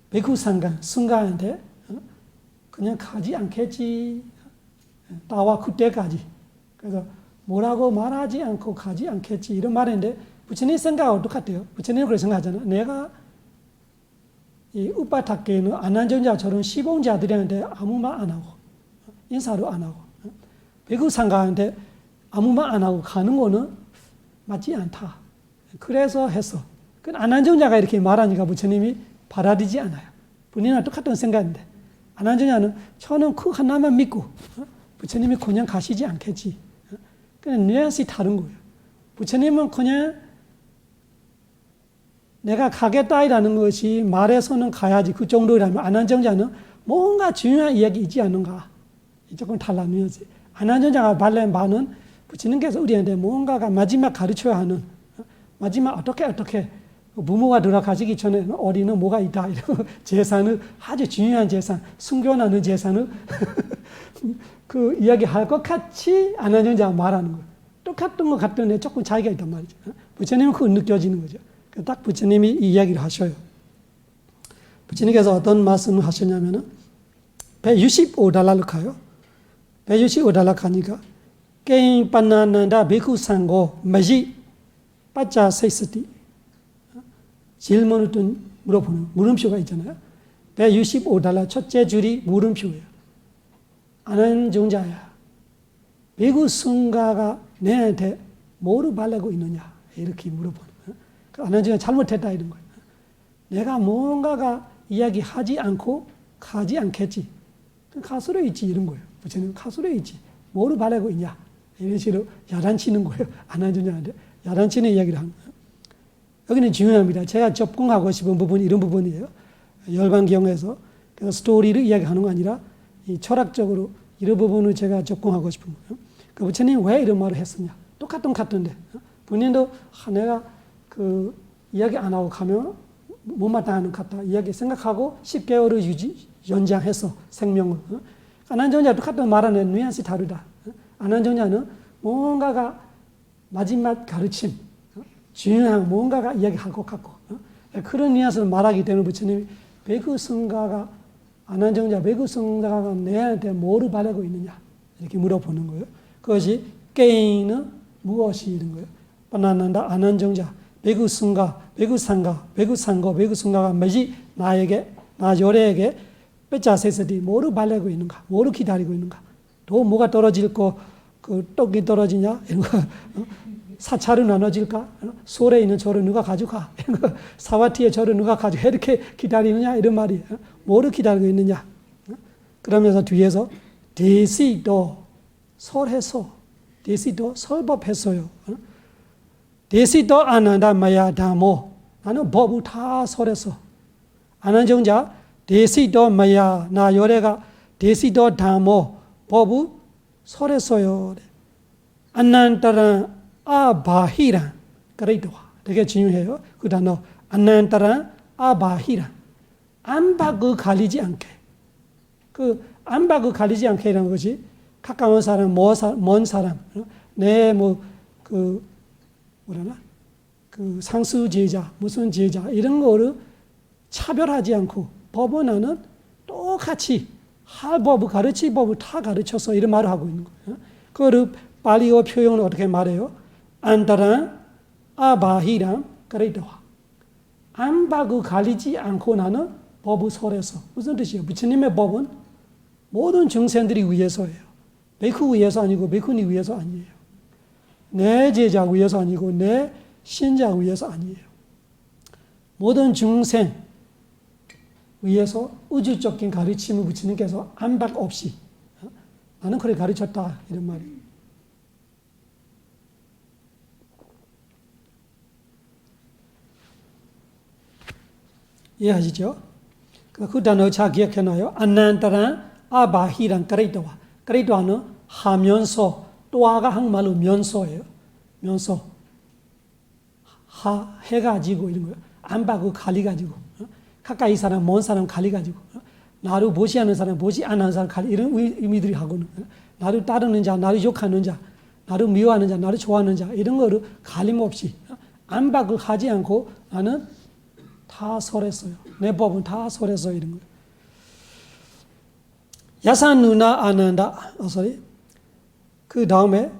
베쿠 상간 순간한테 그냥 가지 않겠지. 따와 그때까지. 그래서 뭐라고 말하지 않고 가지 않겠지 이런 말인데 부처님 생각하고 똑같아요. 부처님은 그렇게 생각하잖아. 내가 이 우빠타케는 안한정자처럼 시봉자들한테 아무 말 안 하고 인사도 안 하고 배구상가한테 아무 말 안 하고 가는 거는 맞지 않다. 그래서 했어. 그 안한정자가 이렇게 말하니까 부처님이 받아들이지 않아요. 본인은 똑같은 생각인데 안한정자는 저는 그 하나만 믿고 부처님이 그냥 가시지 않겠지. 그냥 뉘앙스가 다른 거예요. 부처님은 그냥 내가 가겠다라는 것이 말에서는 가야지 그 정도라면 안한정자는 뭔가 중요한 이야기 있지 않는가. 조금 달라 뉘앙스. 안한정자가 말한 말은 부처님께서 우리한테 뭔가가 마지막 가르쳐야 하는 마지막 어떻게 부모가 돌아가시기 전에 어린은 뭐가 있다. 이런 재산을 아주 중요한 재산, 숨겨놓는 재산을 그 이야기할 것 같이 안한정자가 말하는 거예요. 똑같은 것 같은데 조금 차이가 있단 말이죠. 부처님은 그거 느껴지는 거죠. 딱 부처님이 이 이야기를 하셔요. 부처님께서 어떤 말씀을 하셨냐면은 165달러를 가요. 165달러 가니까 게임 바나나다 베쿠 상고 마지 빠짜 세스티 질문을 또 물어보는 물음표가 있잖아요. 165달러 첫째 줄이 물음표예요. 안한정자야. 베쿠 승가가 내한테 뭐를 바라고 있느냐 이렇게 물어보는. 안한정자가 잘못했다 이런 거예요. 내가 뭔가가 이야기하지 않고 가지 않겠지. 가수로 있지 이런 거예요. 부처님 가수로 있지. 뭐를 바라고 있냐. 이런 식으로 야단치는 거예요. 안한정자한테 야단치는 이야기를 하는 거예요. 여기는 중요합니다. 제가 접근하고 싶은 부분이 이런 부분이에요. 열반경에서 스토리를 이야기하는 거 아니라 이 철학적으로 이런 부분을 제가 접근하고 싶은 거예요. 그 부처님 왜 이런 말을 했었냐. 똑같은 같은데 본인도 내가 그 이야기 안 하고 가면 못마땅하는 것 같다. 이야기 생각하고 10개월을 연장해서 생명을. 안한정자 똑같은 말하는 뉘앙스 다르다. 안한정자는 뭔가가 마지막 가르침, 중요한 뭔가가 이야기할 것 같고 그런 뉘앙스를 말하기 때문에 부처님이 베구승가가 안한정자 베구승가가 내한테 뭐를 바라고 있느냐 이렇게 물어보는 거예요. 그것이 게임은 무엇이 이런 거예요. 바나난다 안한정자 베구승가 베구상가 베구상고 베구승가가 뭐지 나에게 나 요래에게 빼짜세서디 뭐를 바라고 있는가 뭐를 기다리고 있는가 또 뭐가 떨어질 거 그 떡이 떨어지냐 이런 거 사찰은 나눠질까 솔에 있는 저를 누가 가져가 이런 거 사와티의 저를 누가 가져가 이렇게 기다리느냐 이런 말이에요. 뭐를 기다리고 있느냐. 그러면서 뒤에서 대시도 설해서 대시도 설법했어요. 대시도 안 한다 마야 다모 나는 법을 다 설해서 안한정자 대시도 마야 나 요래가 대시도 다모 법을 설했어요. 안난따란 아바히란 그래도와 되게 중요해요. 그 단어 안난따란 아바히란 안박을 가리지 않게 그 안박을 가리지 않게라는 것이 가까운 사람, 먼 사람, 내 뭐 그 뭐라나 그 상수 제자, 무슨 제자 이런 거를 차별하지 않고 법은 나는 똑같이 할 법을 가르칠 법을 다 가르쳐서 이런 말을 하고 있는 거예요. 그거를 발리어 표현을 어떻게 말해요? 안따란 아바히란 그래도와 안박을 가리지 않고 나는 법을 설해서 무슨 뜻이에요? 부처님의 법은 모든 중생들이 위해서예요. 베쿠 위해서 아니고 베쿠니 위해서 아니에요. 내 제자 위해서 아니고 내 신자 위해서 아니에요. 모든 중생 위해서 우주적인 가르침을 부처님께서 안박 없이 나는 그래 가르쳤다 이런 말이에요. 이해하시죠? 그 단어 잘 기억해놔요. 안난따란 아바히란 그레이도와. 그레이도와는 하면서, 또아가 한국말로 면서예요. 면서. 해가지고 이런 거예요. 안 봐고 가리가지고. 가까이 사람, 먼 사람 가리가지고. 나를 무시하는 사람, 무시 안 하는 사람 가리, 이런 의미들이 하고는. 나를 따르는 자, 나를 욕하는 자, 나를 미워하는 자, 나를 좋아하는 자, 이런 거를 가림없이 안 봐고 하지 않고 나는 다 설했어요. 내 법은 다 설했어요. 이런 거예요. 야산 누나 아난다. 그 다음에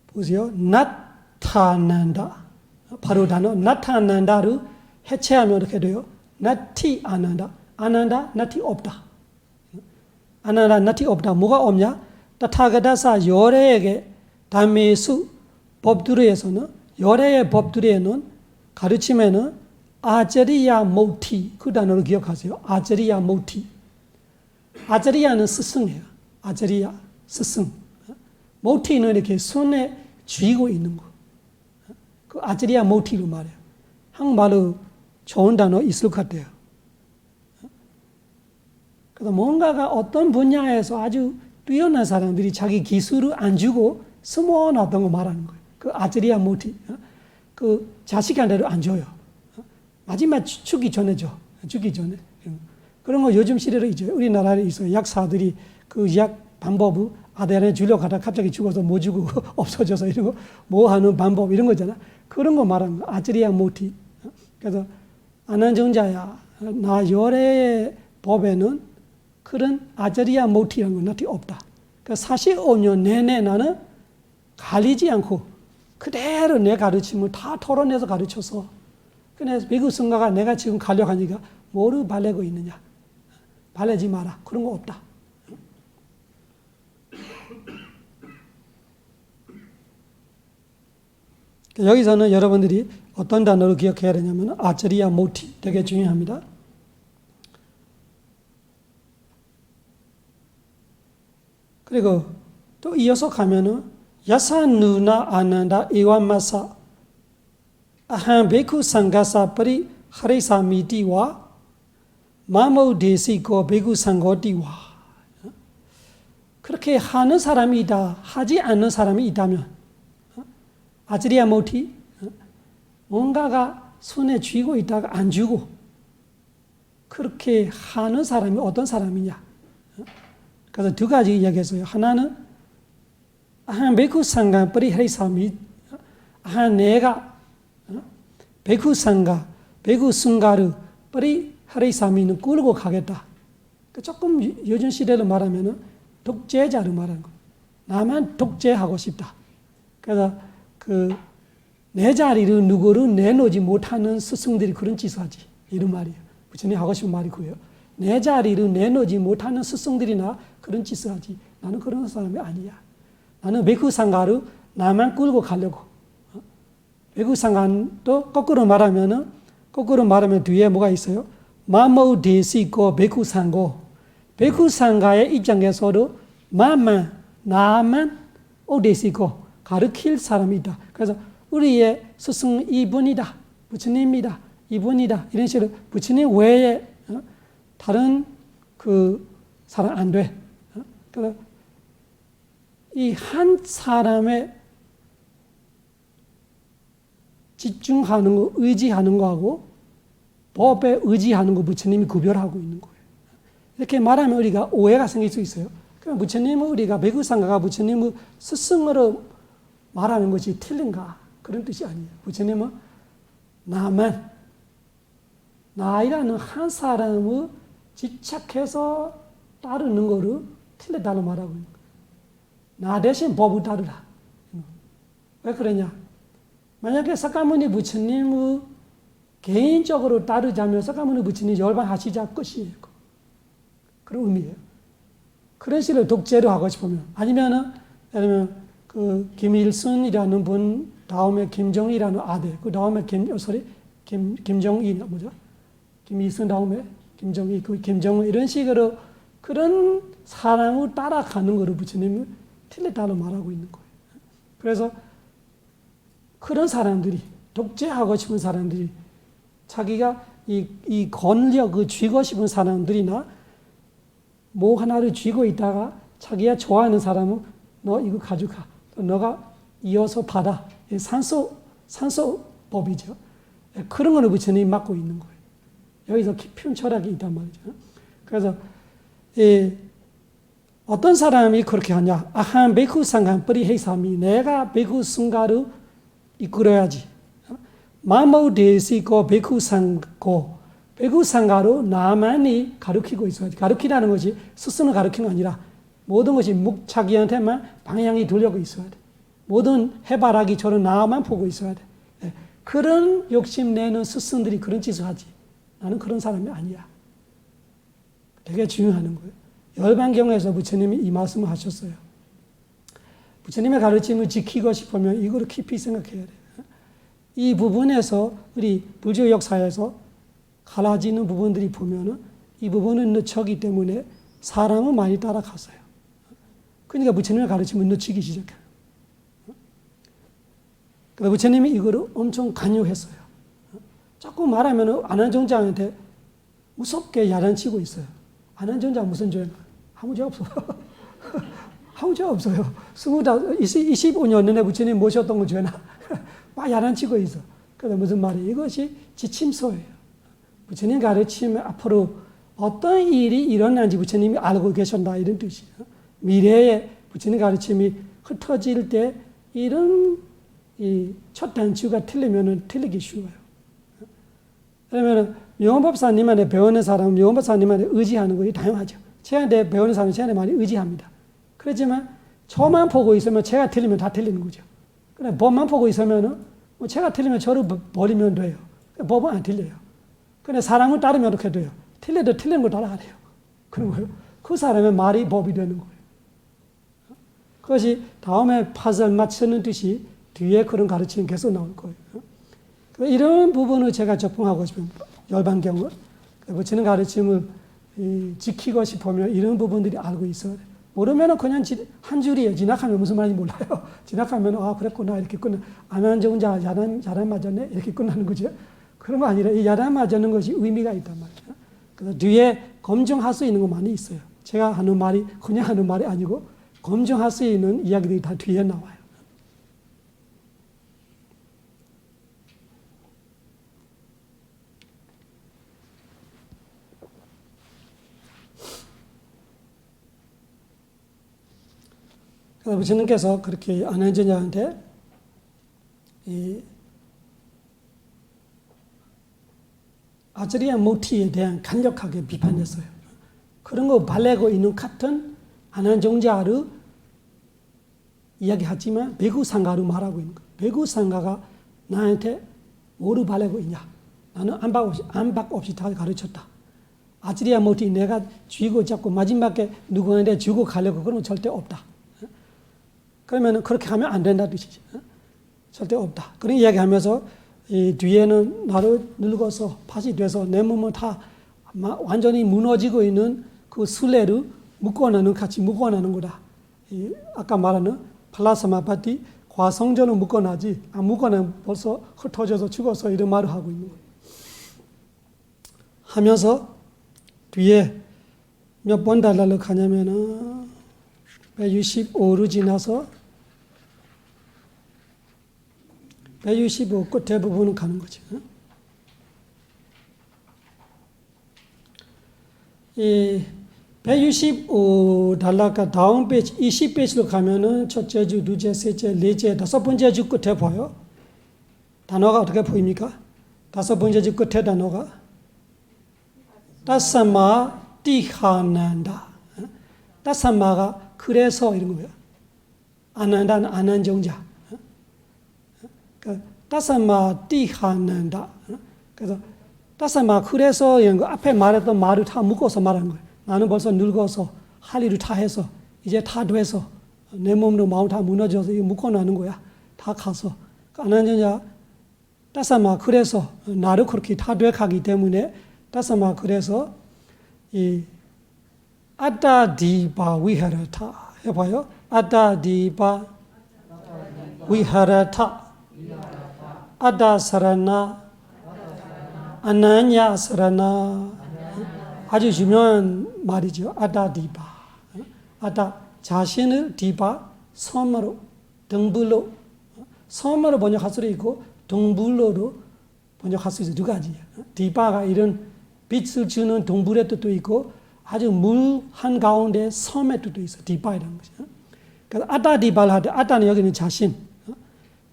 보세요. 나타난다. 바로 단어 나타난다를 해체하면 이렇게 돼요. 나티 아난다. 아난다, 나티 없다. 아난다, 나티 없다. 뭐가 없냐? 타타가다사 열애에게 담메수 법두리에서는 열애의 법두리에는 가르침에는 아자리야 모티 그 단어를 기억하세요. 아자리야 모티. 아자리야는 스승이에요. 아자리야 스승. 모티는 이렇게 손에 쥐고 있는 거. 그 아자리야 모티로 말해요. 한국말로 좋은 단어 있을 것 같아요. 그래서 뭔가가 어떤 분야에서 아주 뛰어난 사람들이 자기 기술을 안 주고 숨어놨던 거 말하는 거예요. 그 아자리야 모티. 그 자식한테도 안 줘요. 마지막 죽기 전에 줘. 죽기 전에. 그런 거 요즘 시대로 있죠. 우리나라에 있어요. 약사들이 그 약 방법을 아들한테 주려고 하다가 갑자기 죽어서 못 주고 없어져서 이런 거 뭐 하는 방법 이런 거잖아. 그런 거 말하는 거. 아자리야 모티. 그래서 안한정자야. 나 열애의 법에는 그런 아자리야 모티라는 건 나한테 없다. 그러니까 45년 내내 나는 가리지 않고 그대로 내 가르침을 다 털어내서 가르쳐서 그래서 미국 성가가 내가 지금 가려고 하니까 뭐를 바래고 있느냐. 바래지 마라. 그런 거 없다. 여기서는 여러분들이 어떤 단어를 기억해야 되냐면 아자리야 모티 되게 중요합니다. 그리고 또 이어서 가면은 야사 누나 아난다 이완마사 아한 베쿠 상가사ปริ 하리사미티와 마모데시고 베쿠 상고티와 그렇게 하는 사람이 있다. 하지 않는 사람이 있다면 아자리야 모티 뭔가가 손에 쥐고 있다가 안 주고 그렇게 하는 사람이 어떤 사람이냐. 그래서 두 가지 이야기했어요. 하나는 아한 베쿠 상가ปริ 하리사미 아한 내가 베쿠 상가 베쿠 순가를ปริ 하리사미는 끌고 가겠다. 조금 요즘 시대로 말하면은 독재자를 말하는 거. 나만 독재하고 싶다. 그래서 그 내 자리를 누구를 내놓지 못하는 스승들이 그런 짓을 하지. 이런 말이에요. 부처님 하고 싶은 말이 그거예요. 내 자리를 내놓지 못하는 스승들이나 그런 짓을 하지. 나는 그런 사람이 아니야. 나는 베쿠 상가를 나만 끌고 가려고. 베쿠 상가도 거꾸로 말하면 뒤에 뭐가 있어요? 마모 데시고 베쿠 상고. 베쿠 상가의 입장에서도 나만 오데시고 가르칠 사람이 있다. 그래서 우리의 스승 이분이다. 부처님이다. 이분이다. 이런 식으로 부처님 외에 다른 그 사람 안 돼. 그래서 이 한 사람의 집중하는 거, 의지하는 거하고 법에 의지하는 거 부처님이 구별하고 있는 거예요. 이렇게 말하면 우리가 오해가 생길 수 있어요. 그럼 부처님은 우리가 배구상가가 부처님을 스승으로 말하는 것이 틀린가? 그런 뜻이 아니에요. 부처님은 나이라는 한 사람을 집착해서 따르는 거를 틀리다고 말하고 있는 거예요. 나 대신 법을 따르라. 왜 그러냐? 만약에 사카모니 부처님을 개인적으로 따르자면 사카모니 부처님 열반하시자 끝이에요. 그런 의미예요. 그런 식으로 독재를 하고 싶으면 아니면은 예를 들면 그 김일순이라는 분 다음에 김정일이라는 아들 그 다음에 김정일 뭐죠? 김일순 다음에 김정일 그 김정은 이런 식으로 그런 사람을 따라가는 거를 부처님은 틀렸다고 말하고 있는 거예요. 그래서 그런 사람들이 독재하고 싶은 사람들이 자기가 이 권력을 쥐고 싶은 사람들이나 뭐 하나를 쥐고 있다가 자기가 좋아하는 사람은 너 이거 가져가. 너가 이어서 받아. 산소법이죠. 그런 거는 부처님이 맡고 있는 거예요. 여기서 깊은 철학이 있단 말이죠. 그래서 어떤 사람이 그렇게 하냐. 아한 베쿠 상간 뿌리해삼이 내가 베쿠 승가를 이끌어야지. 마모 데시고 베쿠 상고 베쿠 상가로 나만이 가르치고 있어야지. 가르치라는 것이 스스로 가르치는 게 아니라 모든 것이 자기한테만 방향이 돌려고 있어야 돼. 모든 해바라기처럼 나만 보고 있어야 돼. 그런 욕심내는 스승들이 그런 짓을 하지. 나는 그런 사람이 아니야. 되게 중요한 거예요. 열반경에서 부처님이 이 말씀을 하셨어요. 부처님의 가르침을 지키고 싶으면 이거를 깊이 생각해야 돼요. 이 부분에서 우리 불교 역사에서 갈라지는 부분들이 보면은 이 부분은 늦췄기 때문에 사람은 많이 따라갔어요. 그러니까 부처님의 가르침을 늦추기 시작해요. 그래서 부처님이 이거를 엄청 강요했어요. 자꾸 말하면 안한정장한테 무섭게 야단치고 있어요. 안한정장 무슨 죄나? 아무 죄 없어. 아무 죄 없어요. 25년 전에 부처님 모셨던 거 죄나? 막 야단치고 있어. 그래서 무슨 말이에요? 이것이 지침서예요. 부처님 가르치면 앞으로 어떤 일이 일어나는지 부처님이 알고 계신다 이런 뜻이에요. 미래에 부처님 가르침이 흩어질 때 이런 이 첫 단추가 틀리면 틀리기 쉬워요. 그러면 명원법사님한테 배우는 사람은 명원법사님한테 의지하는 것이 당연하죠. 제한테 배우는 사람은 제한테 많이 의지합니다. 그렇지만 저만 보고 있으면 제가 틀리면 다 틀리는 거죠. 그래 법만 보고 있으면 뭐 제가 틀리면 저를 버리면 돼요. 법은 안 틀려요. 근데 사람을 따르면 이렇게 돼요. 틀려도 틀리는 걸 따라가래요. 그런 거예요. 그 사람의 말이 법이 되는 거예요. 그것이 다음에 파설 맞추는 듯이 뒤에 그런 가르침이 계속 나올 거예요. 이런 부분을 제가 접근하고 싶은 열반경을 부처님 가르침을 지키고 싶으면 이런 부분들이 알고 있어야 돼요. 모르면 그냥 한 줄이에요. 지나가면 무슨 말인지 몰라요. 지나가면 아 그랬구나 이렇게 끝나. 안한정자 야단 맞았네 이렇게 끝나는 거죠. 그런 거 아니라 이 야단 맞는 것이 의미가 있단 말이에요. 그래서 뒤에 검증할 수 있는 거 많이 있어요. 제가 하는 말이 그냥 하는 말이 아니고 검증할 수 있는 이야기들이 다 뒤에 나와요. 그래서 부처님께서 그렇게 안한정자한테 아자리야 모티에 대한 강력하게 비판했어요. 그런 거 발레고 있는 같은 안한정자를 이야기하지만 배구상가로 말하고 있는 거예요. 배구상가가 나한테 뭐를 발레고 있냐? 나는 안박 없이 다 가르쳤다. 아자리야 모티 내가 쥐고 잡고 마지막에 누구한테 주고 가려고 그런 건 절대 없다. 그러면 그렇게 하면 안 된다는 뜻이죠. 절대 없다. 그런 이야기하면서 이 뒤에는 나를 늙어서 팥이 돼서 내 몸은 다 완전히 무너지고 있는 그 술래를 묶어내는 같이 묶어내는 거다. 아까 말하는 팔라사마파티 과성전을 묶어나지 안 묶어내면 벌써 흩어져서 죽어서 이런 말을 하고 있는 거예요. 하면서 뒤에 몇 번 달라고 가냐면은 165로 지나서 165 끝에 부분은 가는 거죠. 이 165 달라가 다음 페이지 20페이지로 가면은 첫째 주, 둘째, 셋째, 넷째, 다섯 번째 주 끝에 보여. 단어가 어떻게 보입니까? 다섯 번째 주 끝에 단어가 따사마 띠하난다. 따사마가 그래서 이런 거예요. 안한다는 안한정자. 따사마 띠하난다. 그래서 따사마 그래서 이런 거 앞에 말했던 말을 다 묶어서 말하는 거예요. 나는 벌써 늙어서 할 일을 다 해서 이제 다 돼서 내 몸으로 마음 다 무너져서 이거 묶어놔는 거야. 다 가서 안한정자 따사마 그래서 나를 그렇게 다 돼가기 때문에 따사마 그래서 이 아따디바 위하라타 해봐요. 아따디바 위하라타 아따사라나 아나냐 사라나. 아주 유명한 말이죠. 아다 디바. 아다 자신을 디바 섬으로 등불로 섬으로 번역할 수도 있고 등불로도 번역할 수 있어요. 두 가지예요. 디바가 이런 빛을 주는 등불의 뜻도 있고 아주 물 한가운데 섬의 뜻도 있어요. 디바이라는 것이요. 그래서 아다 디바를 할 때 아다는 여기는 자신,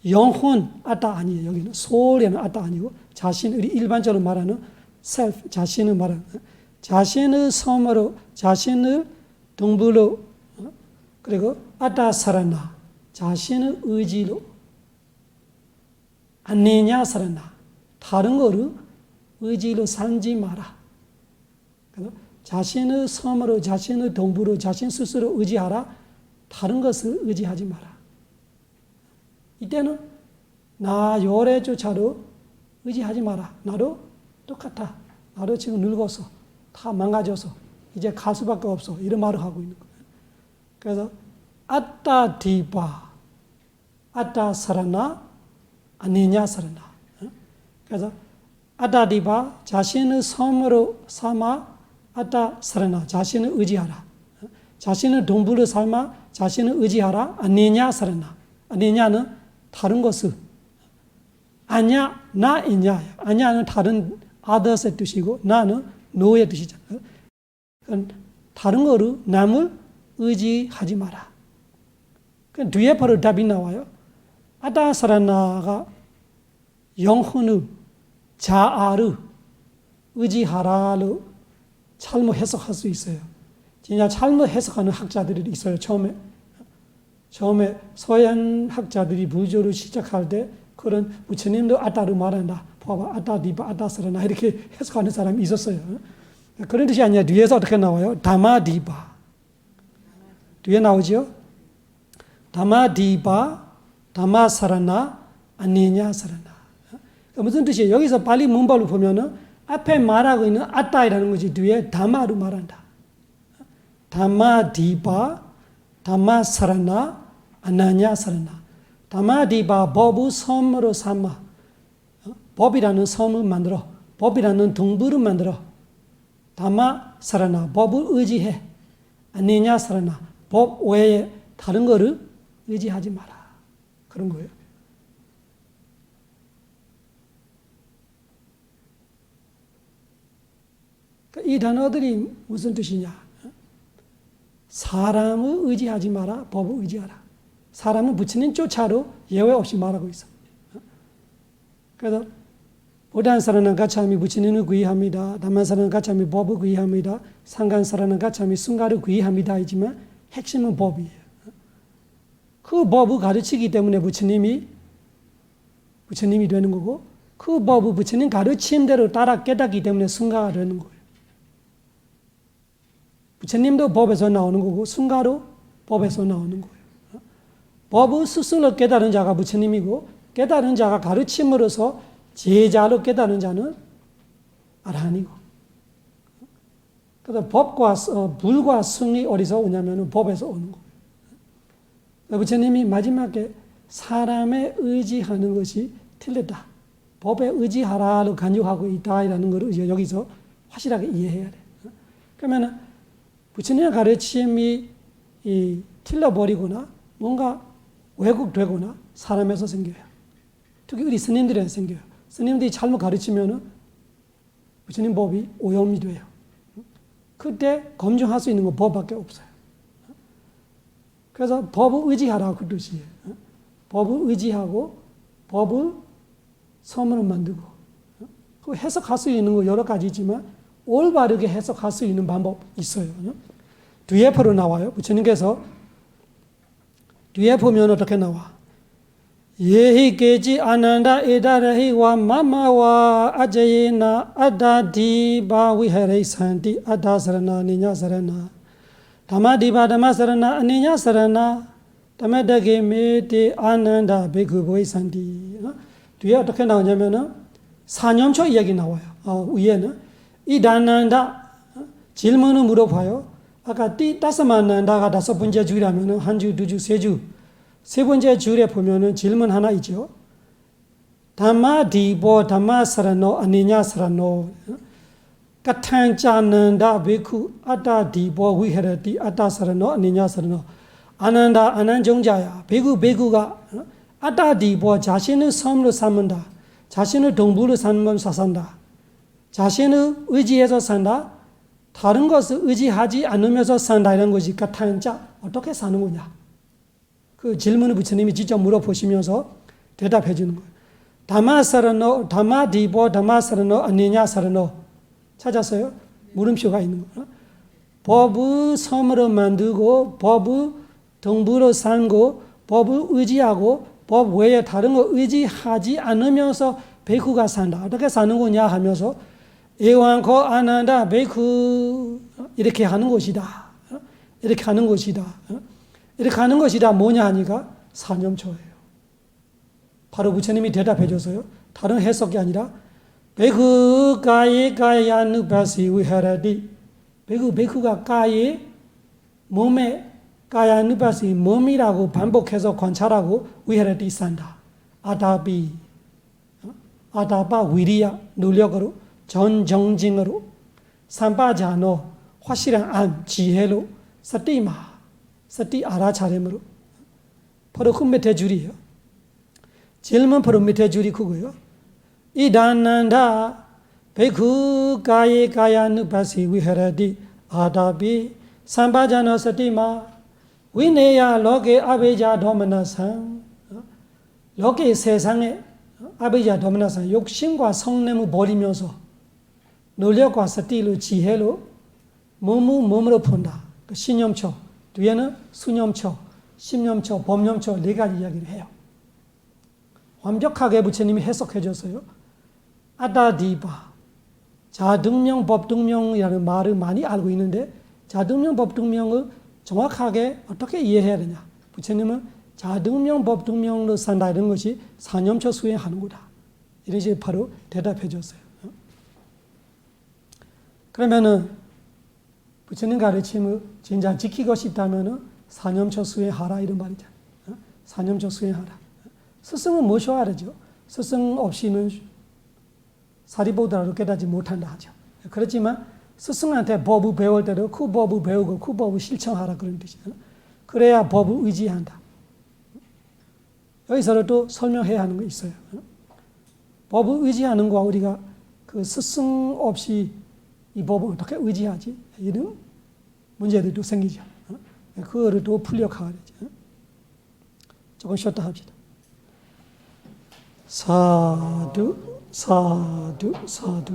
영혼 아다 아니에요. 여기는 소울에는 아다 아니고 자신, 우리 일반적으로 말하는 self, 자신을 말하는 자신을 섬으로, 자신을 등불로, 그리고 아다 사라나, 자신을 의지로, 아니냐 사라나, 다른 거를 의지로 삼지 마라. 그래서 자신의 섬으로, 자신의 동부로, 자신 스스로 의지하라. 다른 것을 의지하지 마라. 이때는 나 요래조차도 의지하지 마라. 나도 똑같아. 나도 지금 늙어서 다 망가져서 이제 갈 수밖에 없어. 이런 말을 하고 있는 거예요. 그래서 아따 디바, 아따 사라나, 아니냐 사라나. 그래서 아따 디바, 자신의 섬으로 삼아 아따 사라나, 자신을 의지하라. 자신의 동부를 삼아 자신을 의지하라. 아니냐 사라나. 아니냐는 다른 것을. 아냐, 나, 이냐. 아냐는 다른 others의 뜻이고 나는 no의 뜻이잖아요. 다른 거를 남을 의지하지 마라. 뒤에 바로 답이 나와요. 아따 사라나가 영혼을, 자아를 의지하라로 잘못 해석할 수 있어요. 진짜 잘못 해석하는 학자들이 있어요. 처음에 서양 학자들이 부조를 시작할 때 그런 부처님도 아따를 말한다. 봐봐, 아따 디바, 아따 사라나 이렇게 해석하는 사람이 있었어요. 그런 뜻이 아니라 뒤에서 어떻게 나와요? 다마 디바. 뒤에 나오죠? 다마 디바, 다마 사라나, 아니냐 사라나. 무슨 뜻이에요? 여기서 빨리 문법을 보면은 앞에 말하고 있는 아따이라는 것이 뒤에 다마로 말한다. 다마 디바, 다마 사라나, 아나냐 사라나. 다마 디바, 법을 섬으로 삼아. 법이라는 섬을 만들어. 법이라는 등불을 만들어. 다마 사라나, 법을 의지해. 아니냐 사라나, 법 외에 다른 거를 의지하지 마라. 그런 거예요. 이 단어들이 무슨 뜻이냐? 사람을 의지하지 마라, 법을 의지하라. 사람은 부처님 쫓아도 예외 없이 말하고 있어. 그래서 보단사라는 가차미 부처님을 구의합니다. 담만사라는 가차미 법을 구의합니다. 상간사라는 가차미 승가를 구의합니다. 하지만 핵심은 법이에요. 그 법을 가르치기 때문에 부처님이 되는 거고 그 법을 부처님 가르친 대로 따라 깨닫기 때문에 승가가 되는 거예요. 부처님도 법에서 나오는 거고 승가도 법에서 나오는 거예요. 법을 스스로 깨달은 자가 부처님이고 깨달은 자가 가르침으로써 제자로 깨달은 자는 아라한이고. 그래서 법과 불과 승이 어디서 오냐면 법에서 오는 거예요. 부처님이 마지막에 사람에 의지하는 것이 틀렸다. 법에 의지하라로 간주하고 있다라는 것을 여기서 확실하게 이해해야 돼요. 그러면 부처님의 가르침이 틀려버리거나 뭔가 왜곡되거나 사람에서 생겨요. 특히 우리 스님들에서 생겨요. 스님들이 잘못 가르치면 부처님 법이 오염이 돼요. 그때 검증할 수 있는 건 법밖에 없어요. 그래서 법을 의지하라 그 뜻이에요. 법을 의지하고 법을 섬으로 만들고 그 해석할 수 있는 거 여러 가지 있지만 올바르게 해석할 수 있는 방법 있어요. 뒤에 바로 나와요. 부처님께서 뒤에 보면 어떻게 나와? 예히 깨지 아난다 에다라히와 마마와 아제이나 아다디바 위헤레이 산티 아다사라나 니냐사라나 다마디바 다마사라나 아니냐사라나 다마다게 메티 아난다 베그보이 산티. 뒤에 어떻게 나오냐면은 사념초 이야기 나와요. 위에는 이 다난다 질문을 물어봐요. 아까 다섯만난다가 다섯 번째 줄이라면은 한 줄, 두 줄, 세 줄. 세 번째 줄에 보면은 질문 하나 있죠. 담마디보 담마사라노 아니냐사라노 카탄자난다 베쿠 아타디보 위헤라티 아타사라노 아니냐사라노 아난다 아난종자야 베구가 아타디보 자신의 섬으로 삼는다. 자신의 동부로 삼으면서 산다. 자신의 의지에서 산다. 다른 것을 의지하지 않으면서 산다 이런 것이 카탄자 어떻게 사는 거냐. 그 질문을 부처님이 직접 물어보시면서 대답해 주는 거예요. 담마사라노 담마디보 담마사라노 아니냐사라노 찾았어요? 물음표가 있는 거예요. 법을 섬으로 만들고 법을 동부로 산고 법을 의지하고 법 외에 다른 거 의지하지 않으면서 베쿠가 산다. 어떻게 사는 거냐 하면서 에완코 아난다 베쿠 이렇게 하는 것이다. 이렇게 하는 것이다. 이렇게 하는 것이다. 뭐냐 하니까 사념초예요. 바로 부처님이 대답해 줬어요. 다른 해석이 아니라 베쿠 가에 가야누바시 위하라디 베쿠가 가에 몸에 가야누바시 몸이라고 반복해서 관찰하고 위하라디 산다. 아다비 아다바 위리야 노력으로 전정징으로 삼바자노 확실한 안 지혜로 서티마 서티 알아차림으로 바로 그 밑에 줄이에요. 질문 바로 밑에 줄이 그거예요. 이다난다 베쿠 가에 가야누바시 위하라디 아다비 삼바자노 서티마 위네야 로게 아베자 도마나상 로게 세상에 아베자 도마나상 욕심과 성냄을 버리면서 노력과 서티로 지혜로 몸으로 푼다. 그 신념초 뒤에는 수념초, 심념초, 법념초 네 가지 이야기를 해요. 완벽하게 부처님이 해석해 줬어요. 아다디바 자등명 법등명이라는 말을 많이 알고 있는데 자등명 법등명을 정확하게 어떻게 이해해야 되냐. 부처님은 자등명 법등명으로 산다 이런 것이 사념초 수행하는 거다. 이런 식으로 바로 대답해 줬어요. 그러면은 부처님 가르침을 진짜 지키고 싶다면은 사념초 수행하라 이런 말이잖아요. 사념초 수행하라. 스승은 모셔야 되죠. 스승 없이는 사리보다로 깨닫지 못한다 하죠. 그렇지만 스승한테 법을 배울 때도 그 법을 배우고 그 법을 실천하라 그런 뜻이잖아요. 그래야 법을 의지한다. 여기서도 또 설명해야 하는 거 있어요. 법을 의지하는 거와 우리가 그 스승 없이 이 법을 어떻게 의지하지? 이런 문제들도 생기죠. 그거를 또 풀려가야 되죠. 조금 쉬었다 합시다. 사두, 사두, 사두.